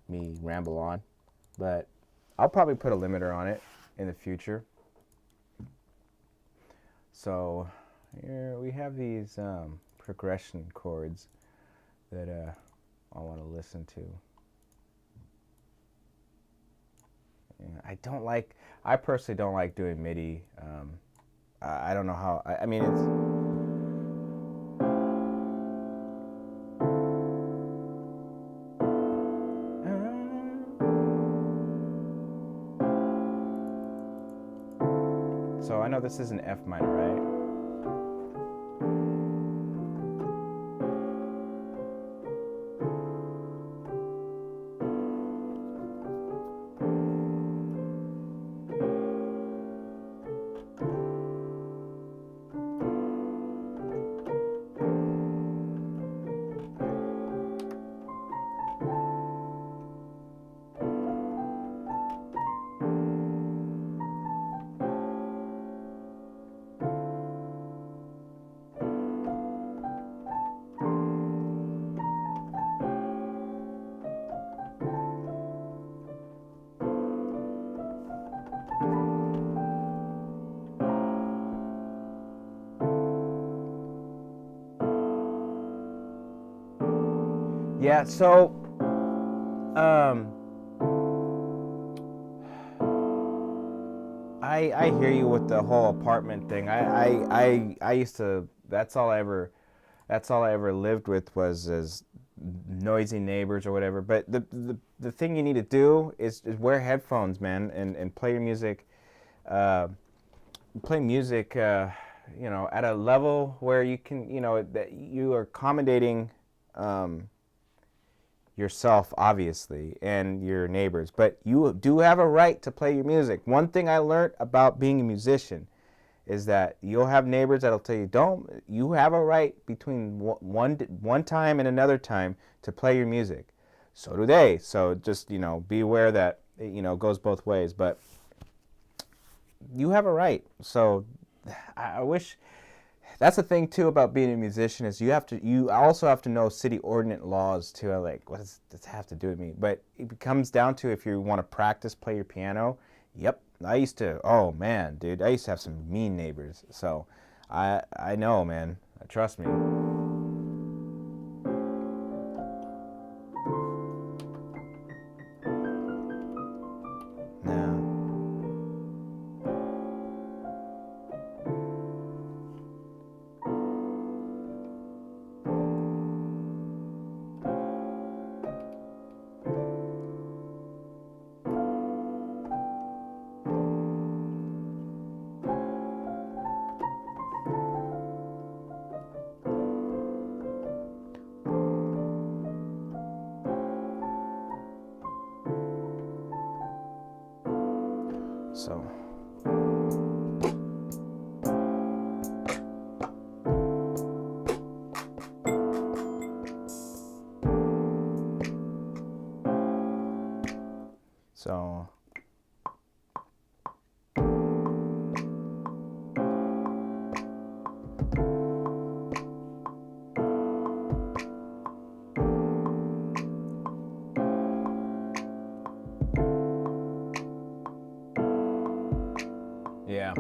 me ramble on. But I'll probably put a limiter on it in the future. So here we have these progression chords that I want to listen to. Yeah, I personally don't like doing Midi. I don't know how, I mean, it's, so I know this is an F minor, right? Yeah, so I hear you with the whole apartment thing. I used to, that's all I ever lived with was as noisy neighbors or whatever. But the thing you need to do is wear headphones, man, and play your music. Play music, you know, at a level where you can, you know, that you are accommodating yourself, obviously, and your neighbors, but you do have a right to play your music. One thing I learned about being a musician is that you'll have neighbors that'll tell you, don't, you have a right between one time and another time to play your music. So do they. So just, you know, be aware that, you know, it goes both ways, but you have a right. So I wish, that's the thing too about being a musician is you also have to know city ordinance laws too. Like, what does this have to do with me? But it comes down to if you want to practice play your piano. Yep, I used to. Oh man, dude, I used to have some mean neighbors. So I know, man. Trust me. So yeah.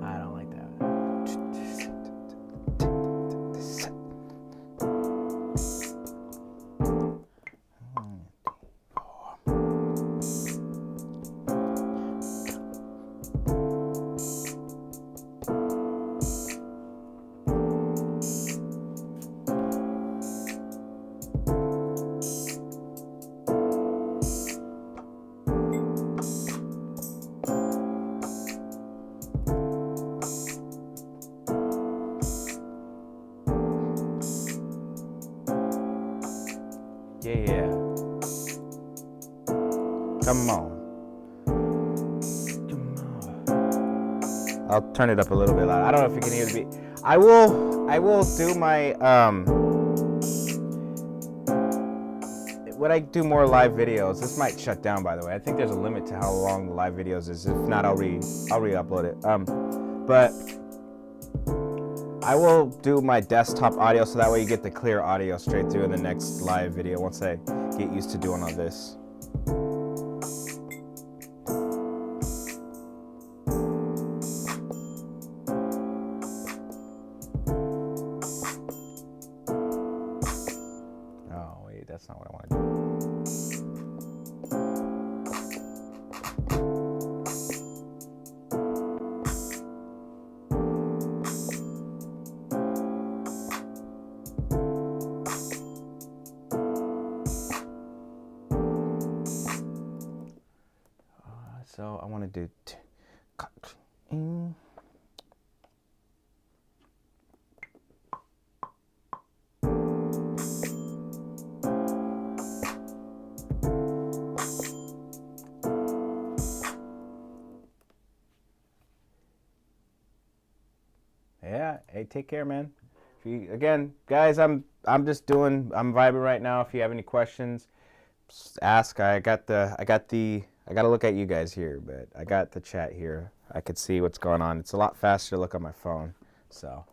I don't like that. Come on. I'll turn it up a little bit loud. I don't know if you can hear the beat. I will do my when I do more live videos. This might shut down, by the way. I think there's a limit to how long the live videos is. If not, I'll re-upload it. But I will do my desktop audio so that way you get the clear audio straight through in the next live video once I get used to doing all this. Oh wait, that's not what I want to do. So I want to do yeah, hey, take care, man. If you, again, guys, I'm vibing right now. If you have any questions, just ask. I gotta look at you guys here, but I got the chat here. I could see what's going on. It's a lot faster to look on my phone, so.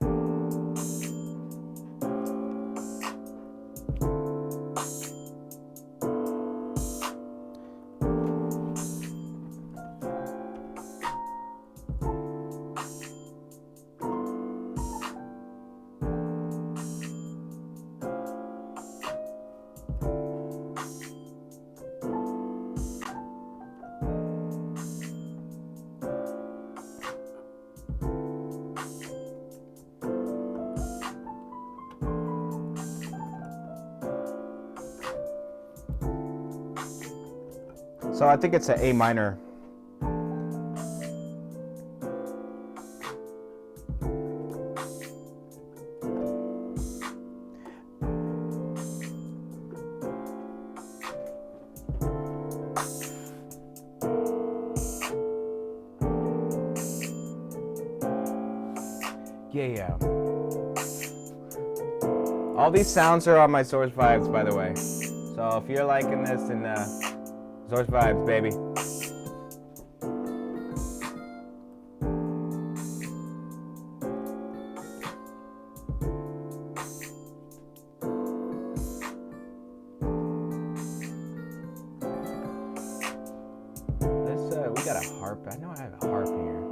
So I think it's an A minor. Yeah. All these sounds are on my Source Vibes, by the way. So if you're liking this, then Source Vibes, baby. We got a harp. I know I have a harp here.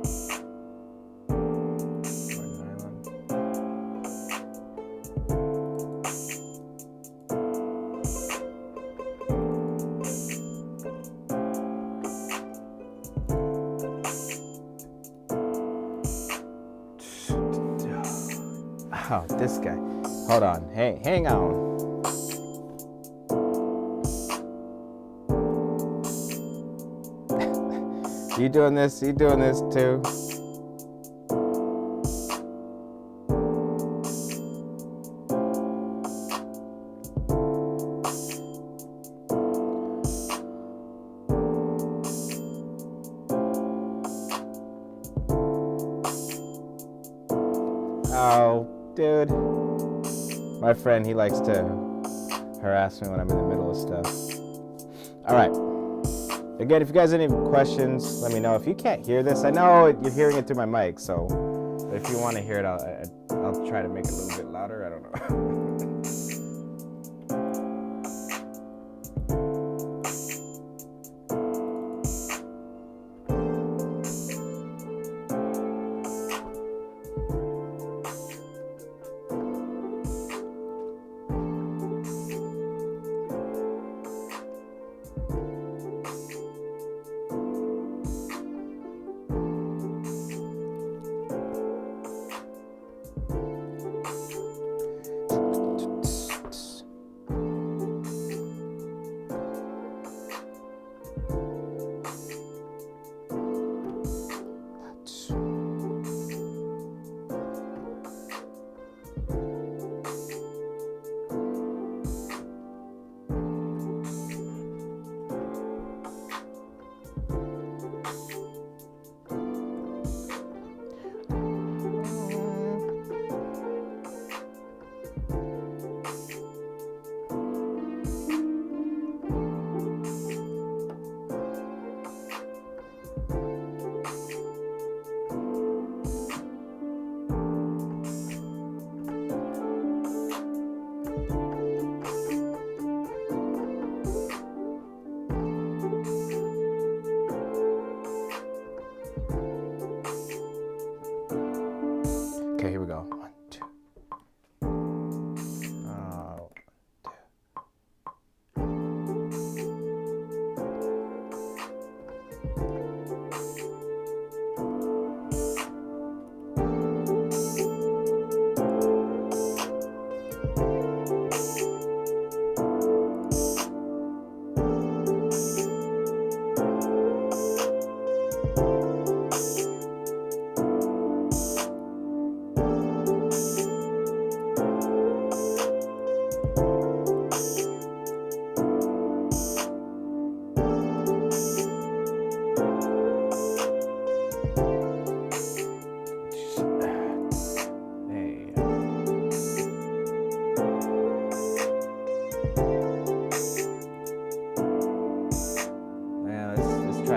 Oh, this guy. Hold on. Hey, hang on. You doing this? You doing this too? Oh, dude. My friend, he likes to harass me when I'm in the middle of stuff. All right. Again, if you guys have any questions, let me know. If you can't hear this, I know you're hearing it through my mic, so if you want to hear it, I'll try to make it a little bit louder. I don't know.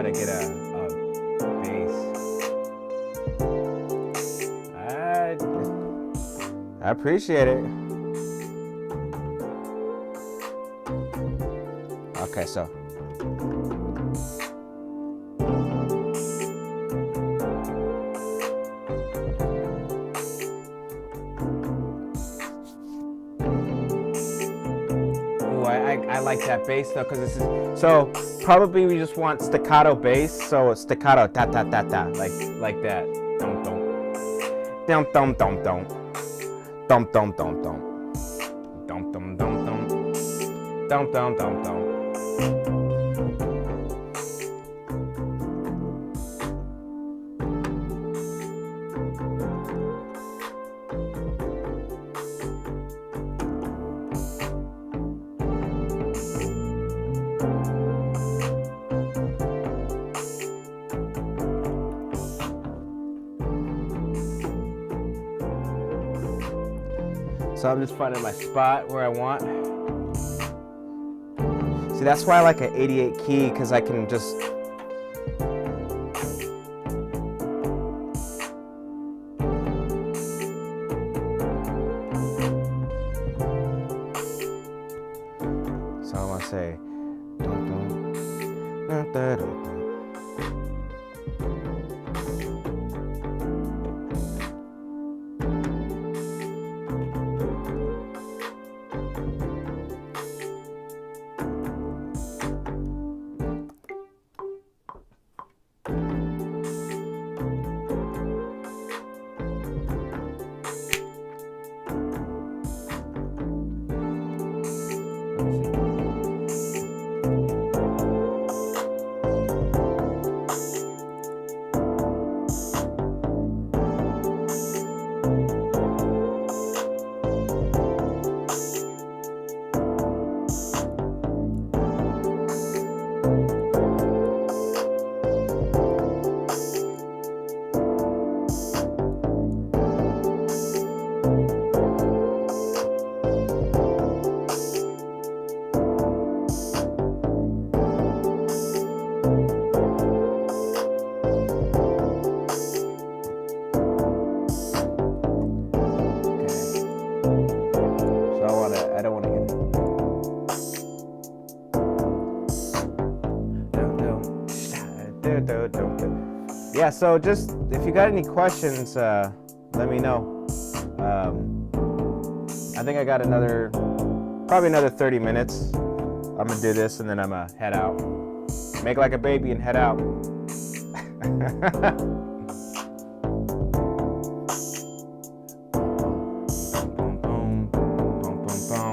try to get a bass. I appreciate it. Okay, so. I like that bass though, because this is so probably we just want staccato bass, so it's staccato da da da da like that. Dum dum dum dum dum dum dum dum dum dum dum dum dum dum dum dum dum. So I'm just finding my spot where I want. See, that's why I like an 88 key, because I can just. So I want to say. Dun, dun, dun, dun, dun. Yeah, so just if you got any questions, let me know. I think I got probably another 30 minutes. I'm gonna do this and then I'm gonna head out. Make like a baby and head out.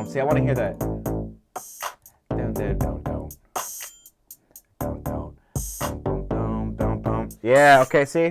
See, I want to hear that. Yeah, okay, see?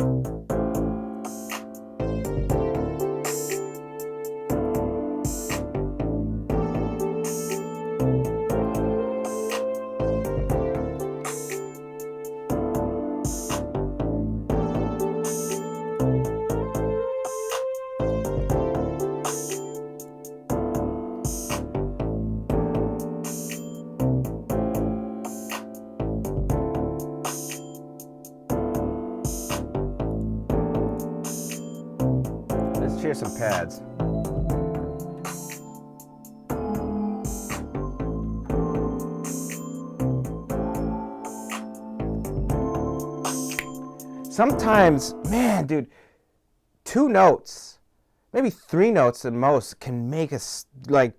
Here's some pads. Sometimes, man, dude, 2 notes, maybe 3 notes at most can make us, like,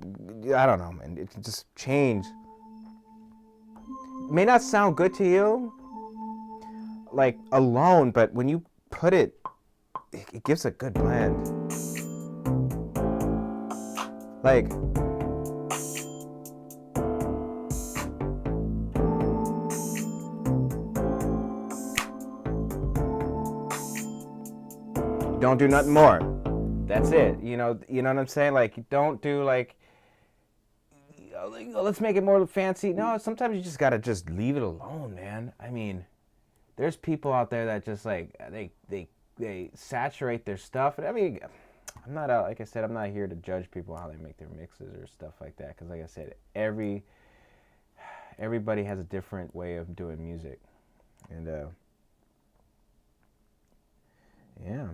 I don't know, man, it can just change. It may not sound good to you, like, alone, but when you put it gives a good blend. Like, don't do nothing more. That's it. You know what I'm saying? Like, you don't do like, let's make it more fancy. No, sometimes you just gotta just leave it alone, man. I mean, there's people out there that just like they saturate their stuff. I mean, I'm not out, like I said, I'm not here to judge people how they make their mixes or stuff like that, because like I said, everybody has a different way of doing music. And yeah.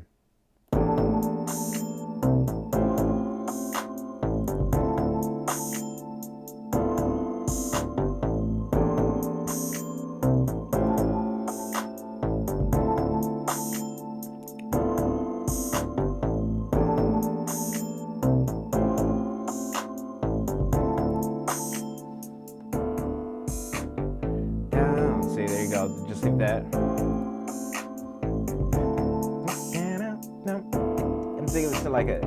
See, there you go. Just like that. I'm thinking it's like a.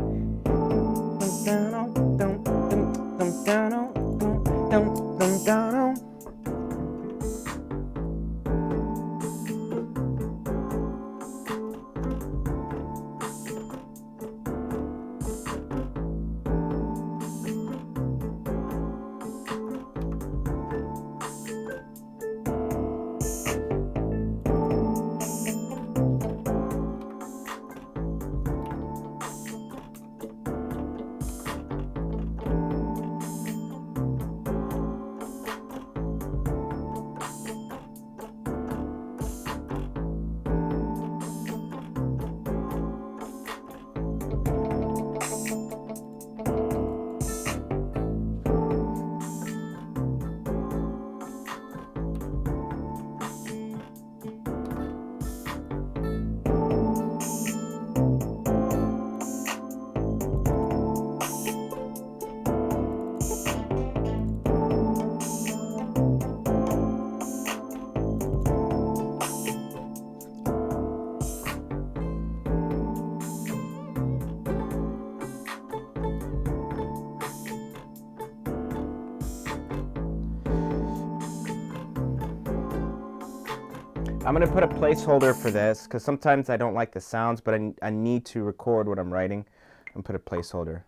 I'm gonna put a placeholder for this because sometimes I don't like the sounds, but I need to record what I'm writing and put a placeholder.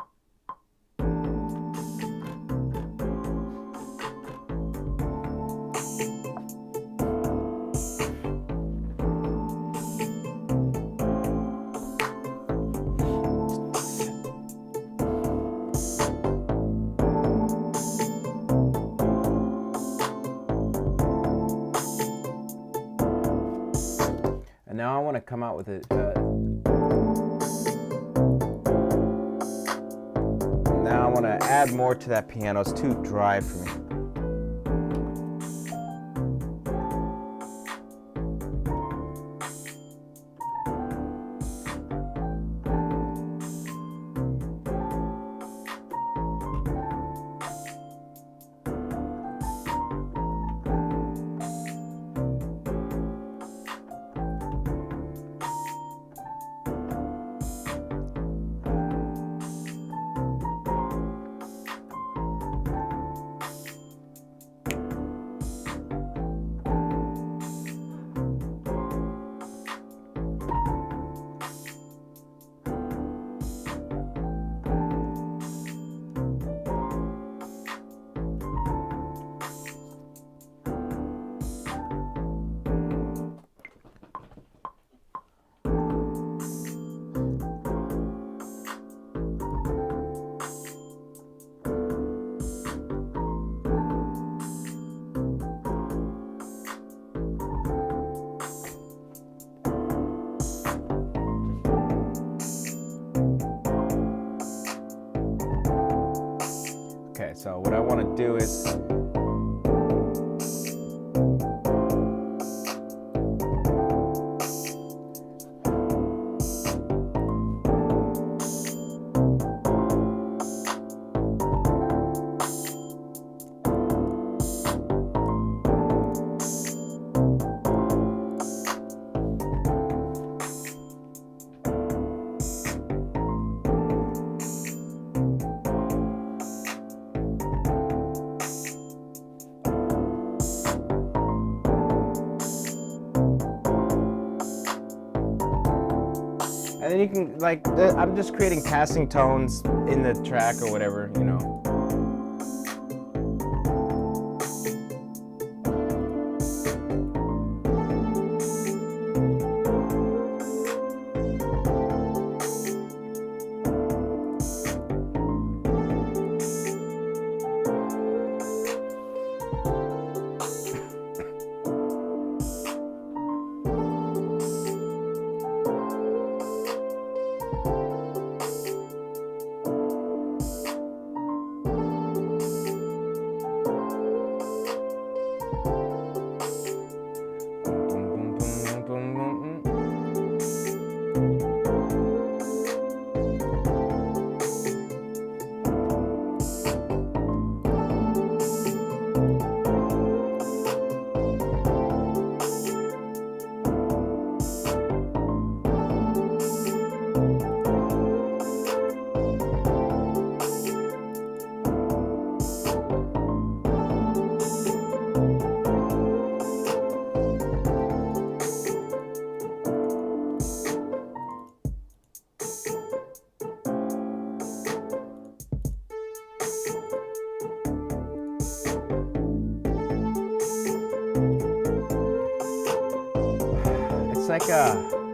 And now I want to come out with it. Now I want to add more to that piano. It's too dry for me. Okay, so what I want to do is and then you can, like, I'm just creating passing tones in the track or whatever, you know. like a...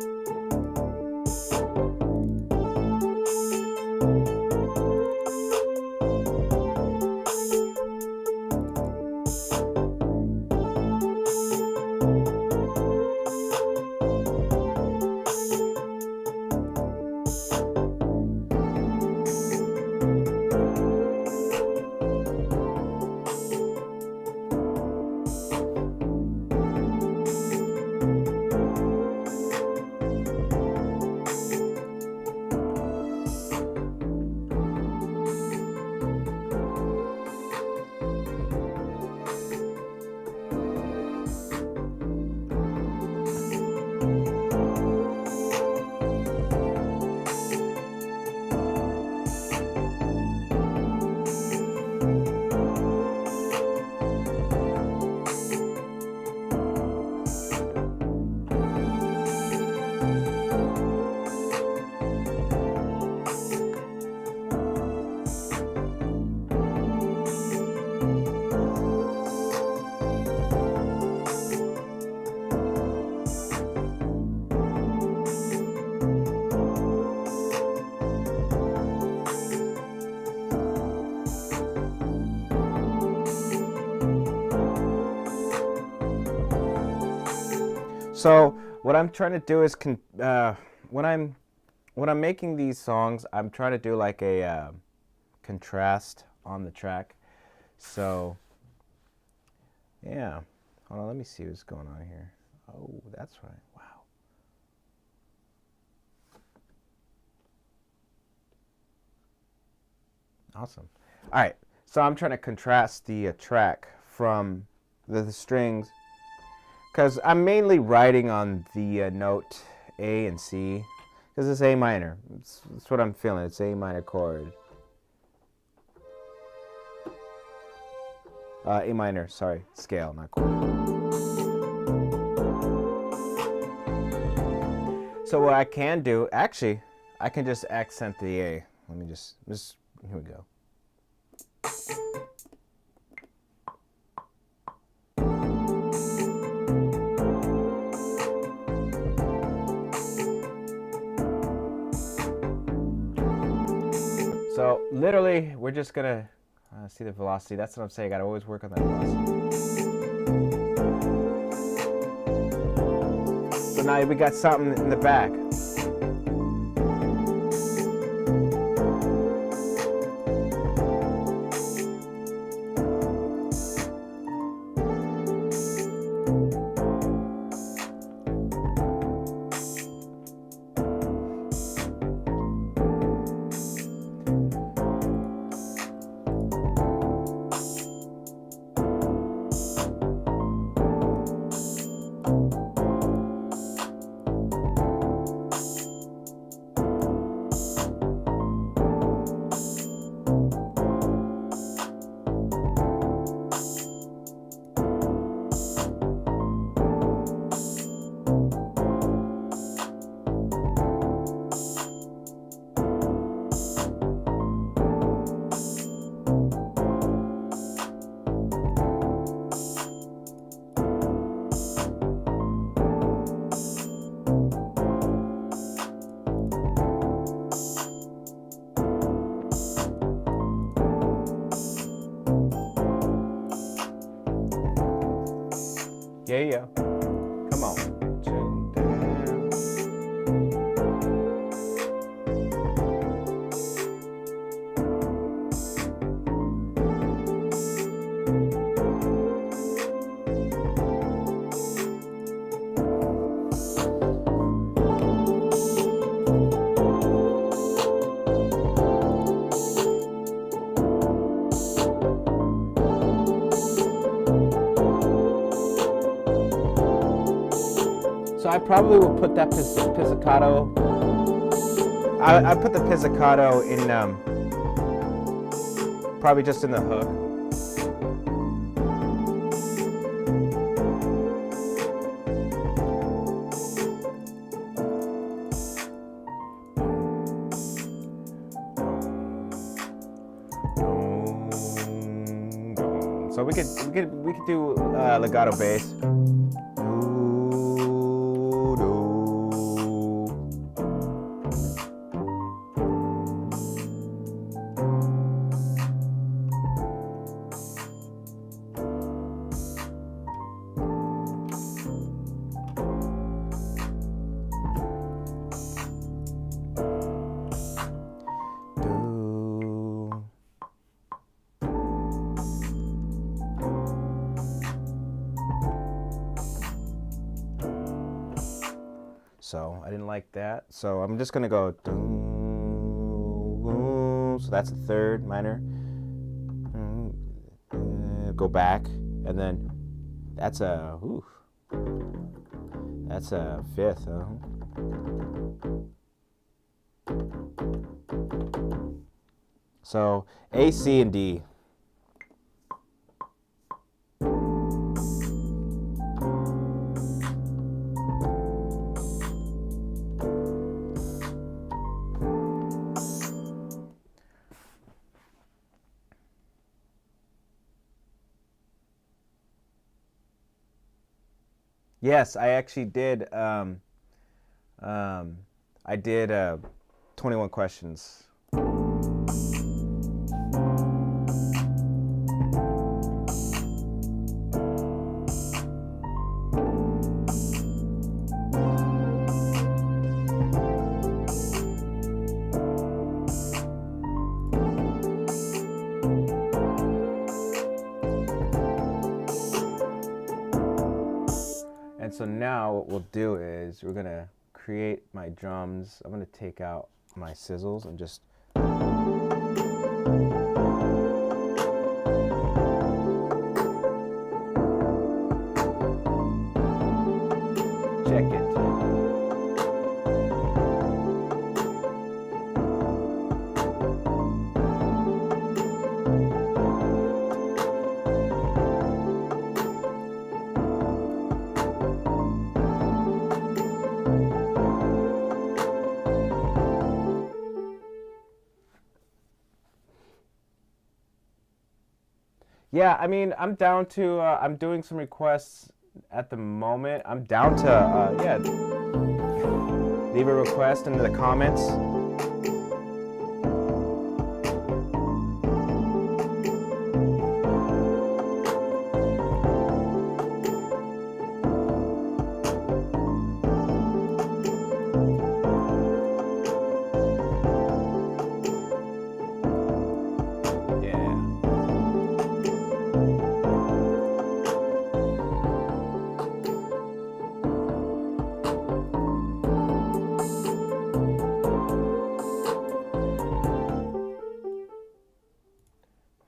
So what I'm trying to do is when I'm making these songs, I'm trying to do like a contrast on the track. So yeah, hold on, let me see what's going on here. Oh, that's right. Wow. Awesome. All right, so I'm trying to contrast the track from the strings, because I'm mainly writing on the note A and C, because it's A minor. That's what I'm feeling. It's A minor chord. A minor, sorry, scale, not chord. So what I can do, actually, I can just accent the A. Let me just here we go. So literally, we're just gonna see the velocity. That's what I'm saying. I gotta always work on that velocity. So now we got something in the back. Yeah. Come on. So I probably will put that pizzicato. I put the pizzicato in probably just in the hook. So we could do legato bass. So I didn't like that. So I'm just gonna go. So that's a third minor. Go back, and then that's a. That's a fifth. So A, C, and D. Yes, I actually did. I did 21 questions. And so now what we'll do is we're gonna create my drums. I'm gonna take out my sizzles and just check it. Yeah, I mean, I'm down to, I'm doing some requests at the moment. I'm down to, yeah, leave a request in the comments.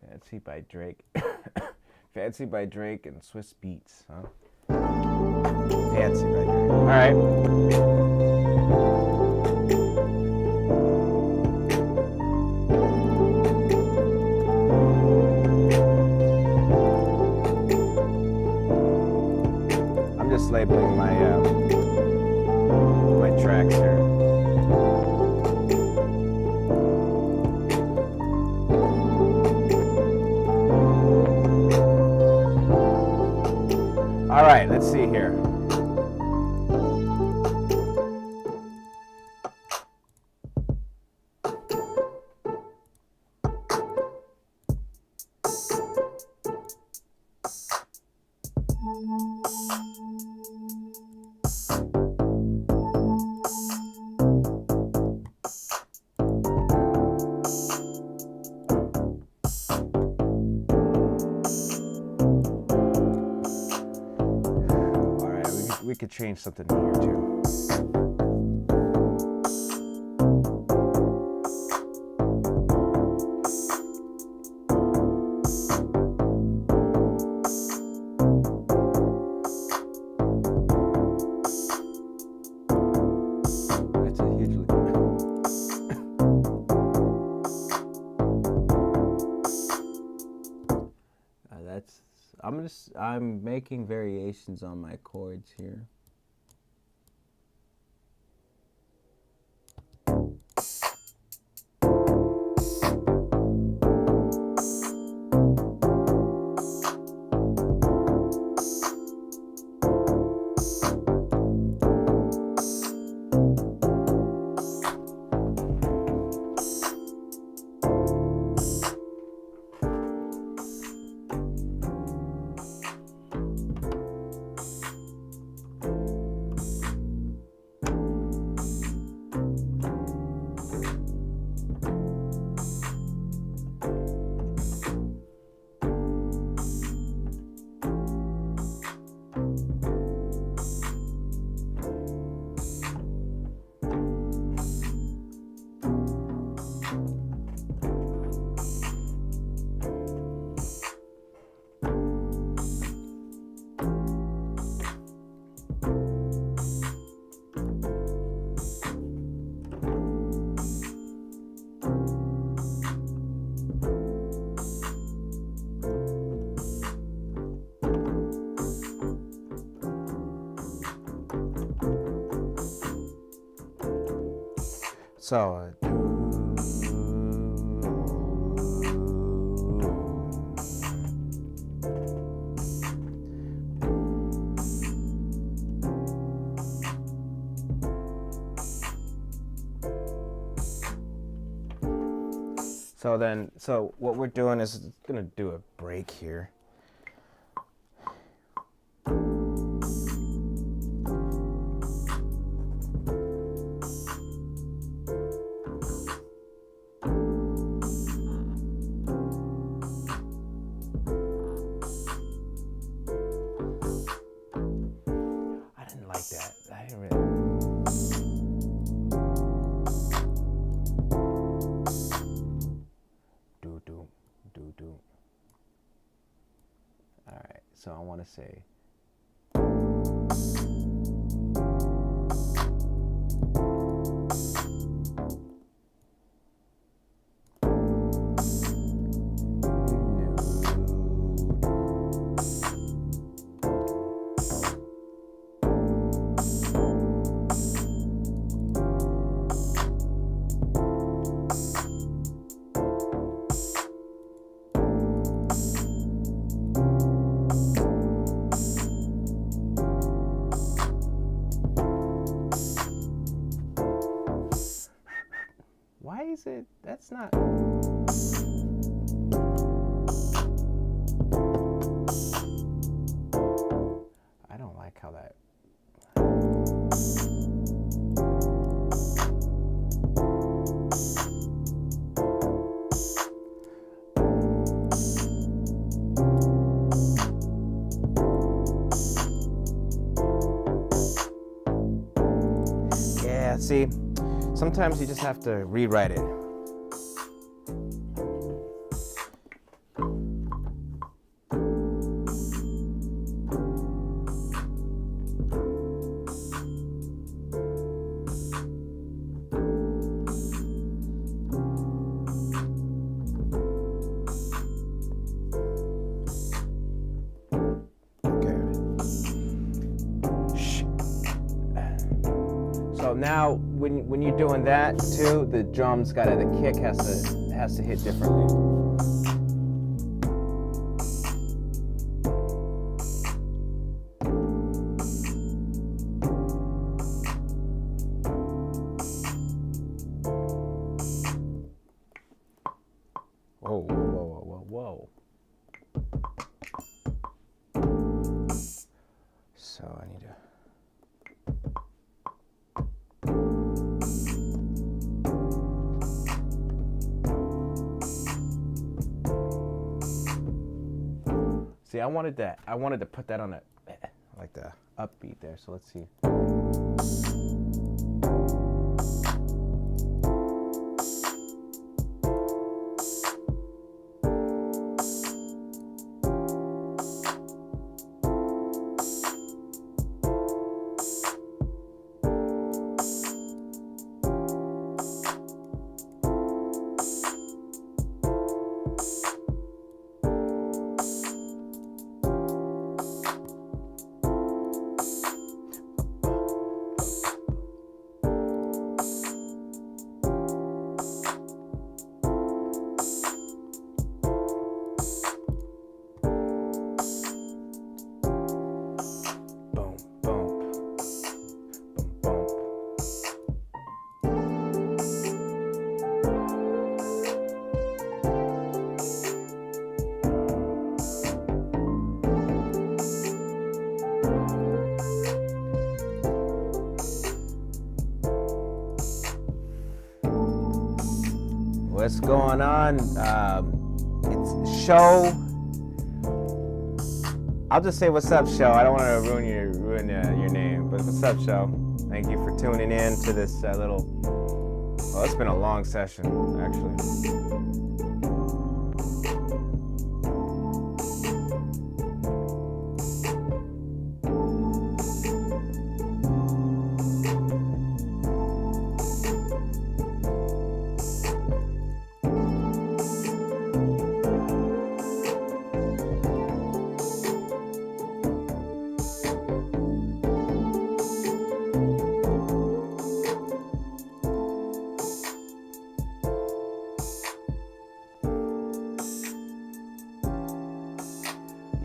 Fancy by Drake. Fancy by Drake and Swiss Beats, huh? Fancy by Drake. All right. I'm just labeling my my tracks here. All right, let's see here. We could change something here too. That's a huge leap. I'm making variations on my chords here. So, so what we're doing is gonna do a break here. I didn't like that. I didn't really. Do. All right, so I want to say. Why is it? That's not. I don't like how that. Yeah, see. Sometimes you just have to rewrite it. So now, when you're doing that too, the drums the kick has to hit differently. Whoa. So I need to. See, I wanted to put that on a, like the upbeat there, so let's see. What's going on? It's Show. I'll just say what's up, Show. I don't want to ruin your name, but what's up, Show? Thank you for tuning in to this little. Well, it's been a long session, actually.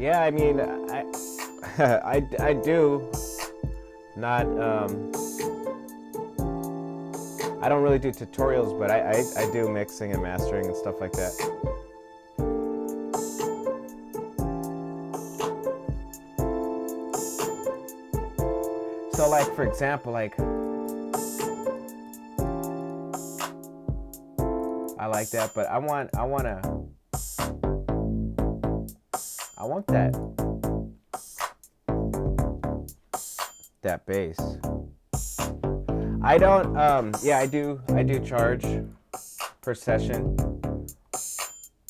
Yeah, I mean, I do not, I don't really do tutorials, but I do mixing and mastering and stuff like that. So like, for example, like, I like that, but I want that bass. I don't, yeah, I do charge per session,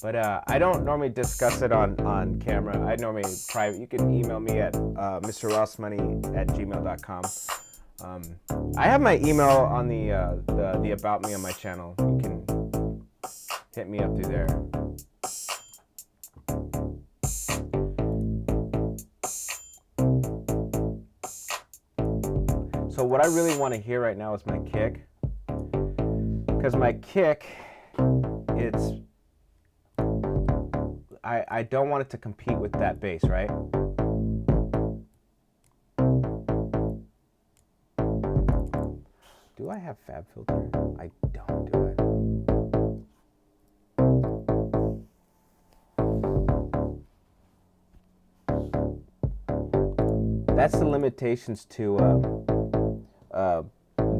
but I don't normally discuss it on camera. I normally private. You can email me at mrrossmoney@gmail.com. I have my email on the About Me on my channel. You can hit me up through there. So what I really want to hear right now is my kick, because my kick, I don't want it to compete with that bass, right? Do I have Fab Filter? I don't, do I? That's the limitations to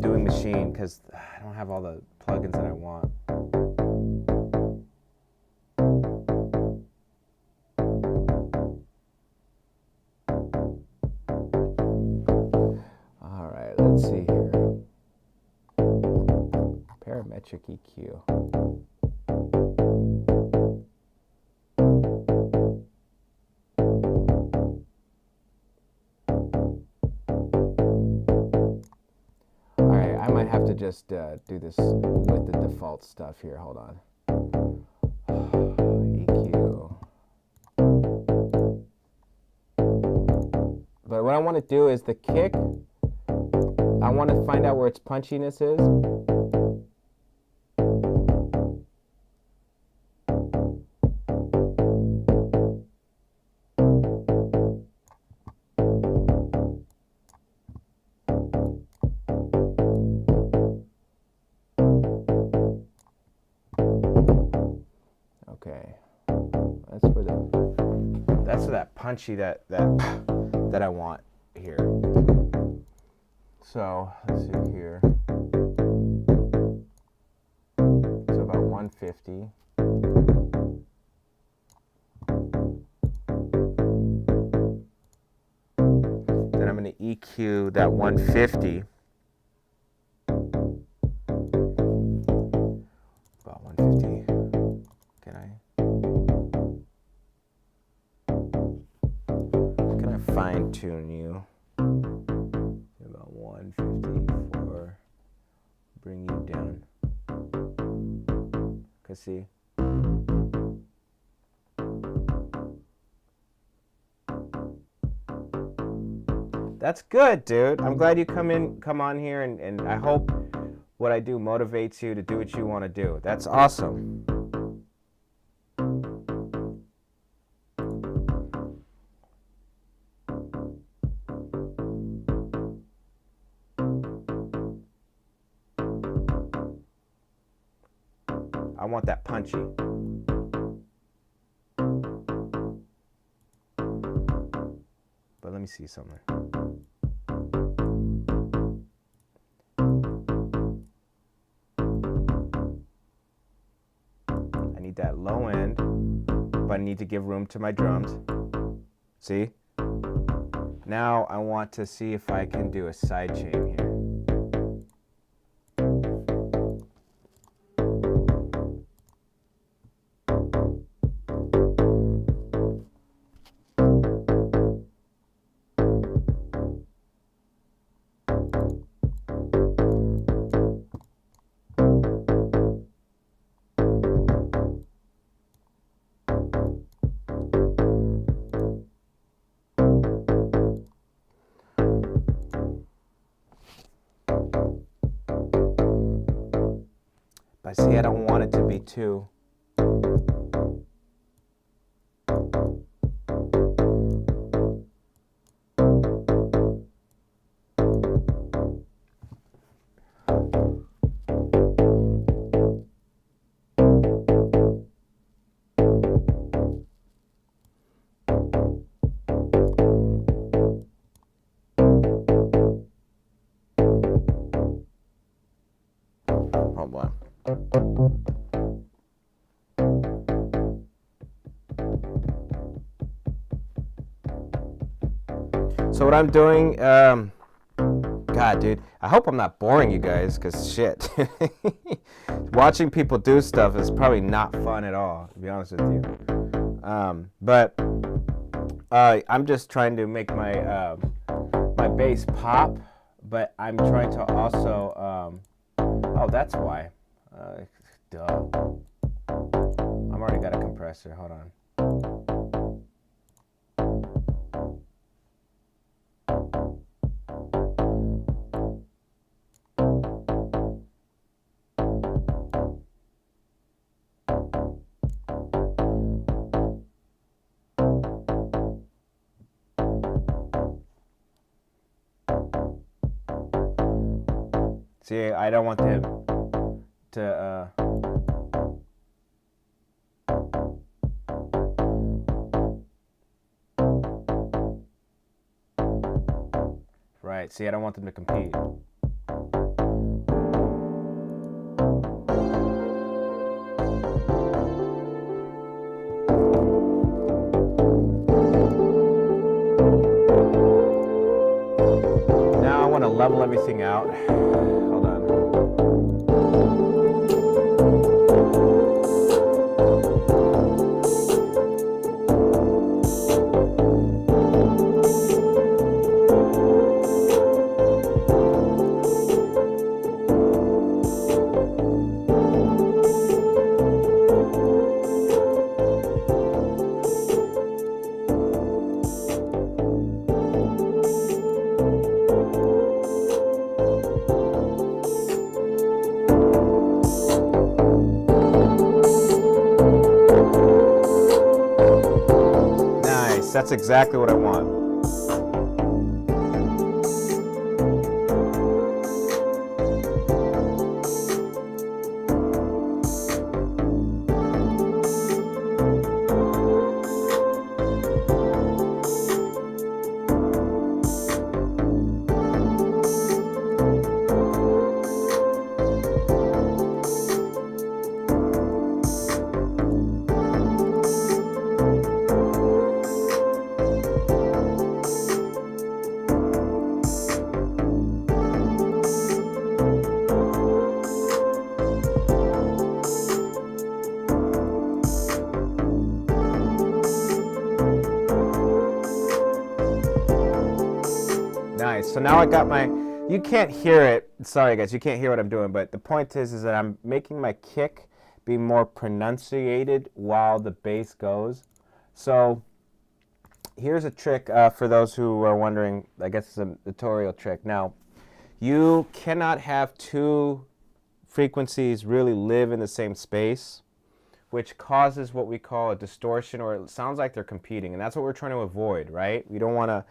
doing Machine, because I don't have all the plugins that I want. All right, let's see here. Parametric EQ. Have to just do this with the default stuff here. Hold on. EQ. But what I want to do is the kick. I want to find out where its punchiness is. That's for that punchy that I want here. So let's see here. So about 150. Then I'm going to EQ that 150. About 150. Can I fine tune you? About 150 for bring you down. Cause see. That's good, dude. I'm glad you come on here, and I hope what I do motivates you to do what you want to do. That's awesome. I want that punchy. But let me see something. I need that low end, but I need to give room to my drums. See? Now I want to see if I can do a side chain here. But see, I don't want it to be too. boy. So what I'm doing, God, dude, I hope I'm not boring you guys, because shit. Watching people do stuff is probably not fun at all, to be honest with you. But I'm just trying to make my my bass pop, but I'm trying to also, oh, that's why. Duh. I've already got a compressor, hold on. See, I don't want them to, right, see, I don't want them to compete. Now I want to level everything out. Hold on. Nice, that's exactly what I want. Nice. So now I got my, you can't hear it. Sorry guys, you can't hear what I'm doing, but the point is that I'm making my kick be more pronunciated while the bass goes. So here's a trick for those who are wondering. I guess it's a tutorial trick. Now, you cannot have two frequencies really live in the same space, which causes what we call a distortion, or it sounds like they're competing, and that's what we're trying to avoid, right? We don't want to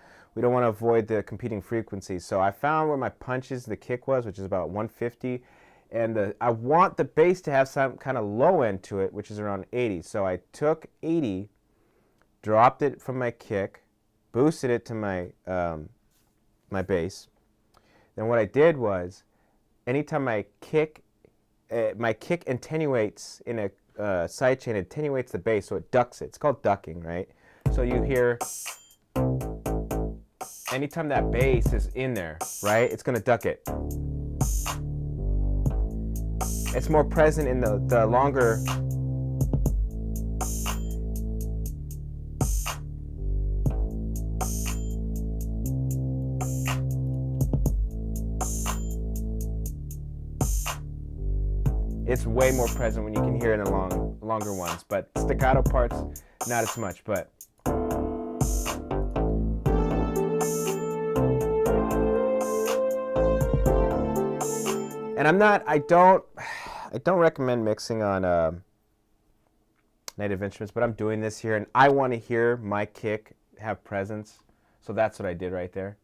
avoid the competing frequencies. So I found where my punches, the kick was, which is about 150, and I want the bass to have some kind of low end to it, which is around 80. So I took 80, dropped it from my kick, boosted it to my my bass. Then what I did was, anytime my kick attenuates in a sidechain, attenuates the bass, so it ducks it. It's called ducking, right? So you hear, anytime that bass is in there, right, it's gonna duck it. It's more present in the longer. It's way more present when you can hear it in the longer ones, but staccato parts, not as much, but. And I don't recommend mixing on native instruments, but I'm doing this here, and I want to hear my kick have presence, so that's what I did right there.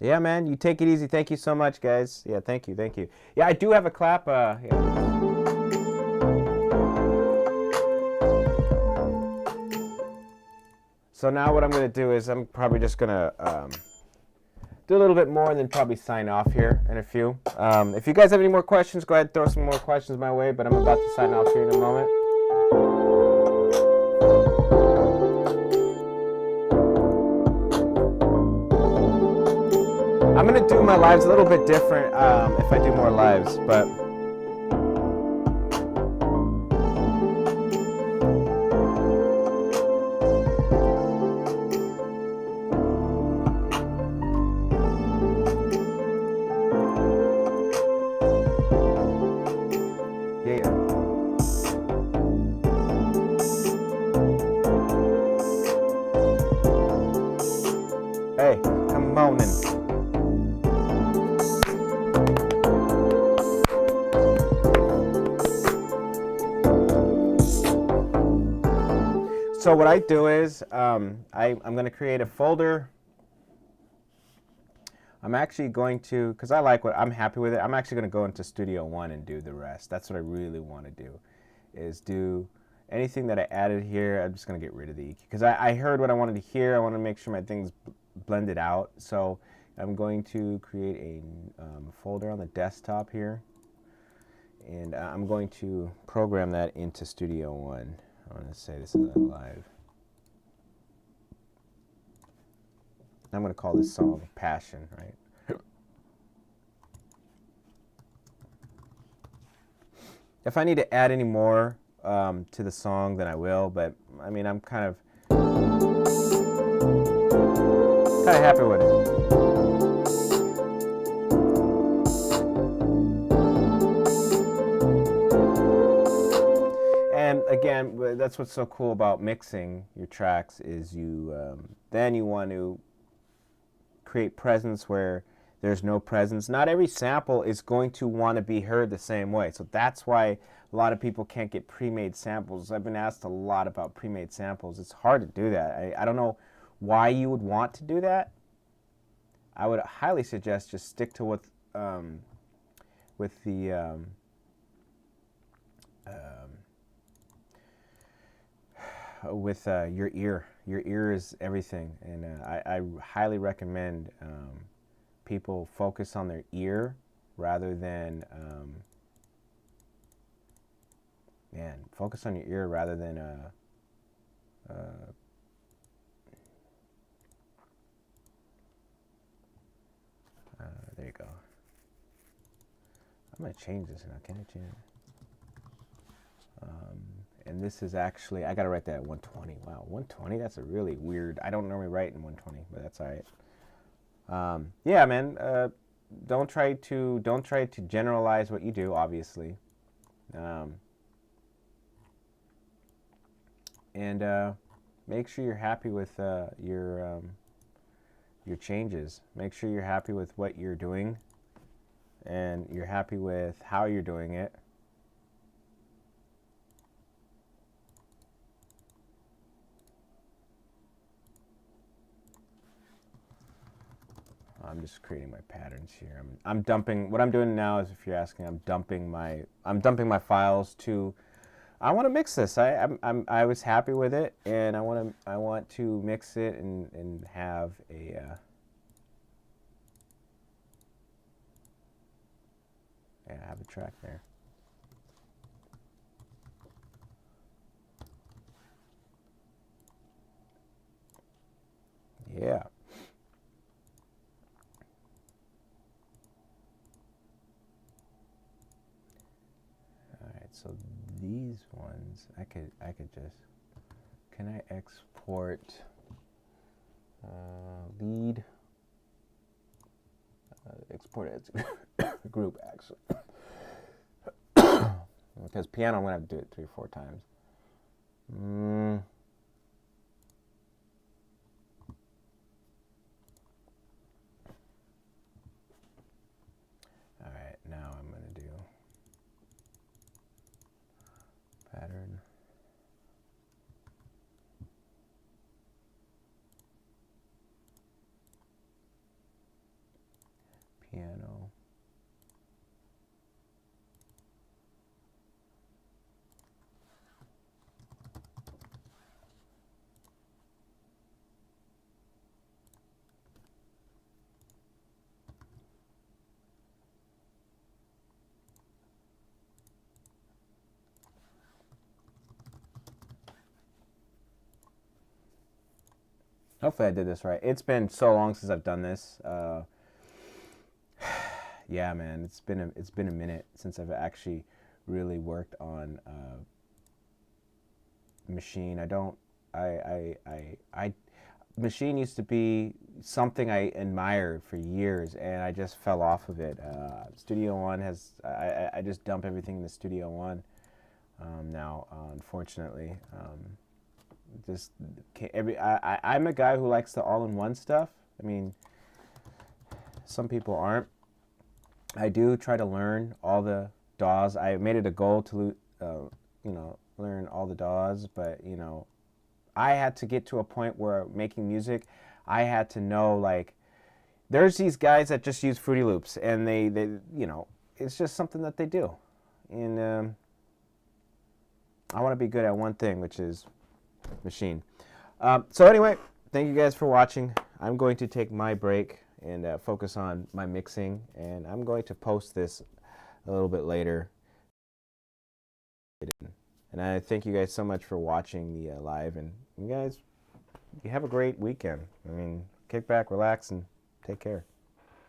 Yeah, man, you take it easy. Thank you so much, guys. Yeah, thank you. Yeah, I do have a clap. Yeah. So now what I'm going to do is I'm probably just going to do a little bit more and then probably sign off here in a few. If you guys have any more questions, go ahead and throw some more questions my way, but I'm about to sign off here in a moment. I'm going to do my lives a little bit different if I do more lives, but... Hey, come on in. So what I do is I'm going to create a folder. I'm actually going to, because I like what I'm happy with it, I'm actually going to go into Studio One and do the rest. That's what I really want to do, is do anything that I added here. I'm just going to get rid of the EQ because I heard what I wanted to hear. I want to make sure my things blended out. So I'm going to create a folder on the desktop here, and I'm going to program that into Studio One. I'm going to say this is live. I'm going to call this song Passion, right? If I need to add any more to the song, then I will, but I mean, I'm kind of happy with it. And again, that's what's so cool about mixing your tracks is you then you want to create presence where there's no presence. Not every sample is going to want to be heard the same way. So that's why a lot of people can't get pre-made samples. I've been asked a lot about pre-made samples. It's hard to do that. I don't know why you would want to do that. I would highly suggest just stick to what with the your ear. Your ear is everything, and I highly recommend people focus on their ear rather than focus on your ear rather than there you go. I'm gonna change this now. Can I change it? And this is actually, I gotta write that at 120. Wow, 120? That's a really weird, I don't normally write in 120, but that's all right. Yeah, man, don't try to generalize what you do, obviously. And make sure you're happy with your changes. Make sure you're happy with what you're doing, and you're happy with how you're doing it. I'm just creating my patterns here. I'm dumping. What I'm doing now is, if you're asking, I'm dumping my files to. I want to mix this. I was happy with it, and I want to mix it and have a. Yeah, I have a track there. Yeah. So these ones, I could just, can I export lead, export as a group actually, because piano I'm gonna have to do it 3 or 4 times. All right, now I'm gonna do pattern. Piano. Hopefully I did this right. It's been so long since I've done this. Yeah, man, it's been a minute since I've actually really worked on Machine. Machine used to be something I admired for years, and I just fell off of it. Studio One has, I just dump everything in the Studio One now, unfortunately. Just I'm a guy who likes the all-in-one stuff. I mean, some people aren't. I do try to learn all the DAWs. I made it a goal to, learn all the DAWs, but, I had to get to a point where making music, I had to know, like, there's these guys that just use Fruity Loops, and they it's just something that they do. And I want to be good at one thing, which is Machine. So anyway, thank you guys for watching. I'm going to take my break and focus on my mixing, and I'm going to post this a little bit later. And I thank you guys so much for watching the live, and you guys, you have a great weekend. I mean, kick back, relax, and take care.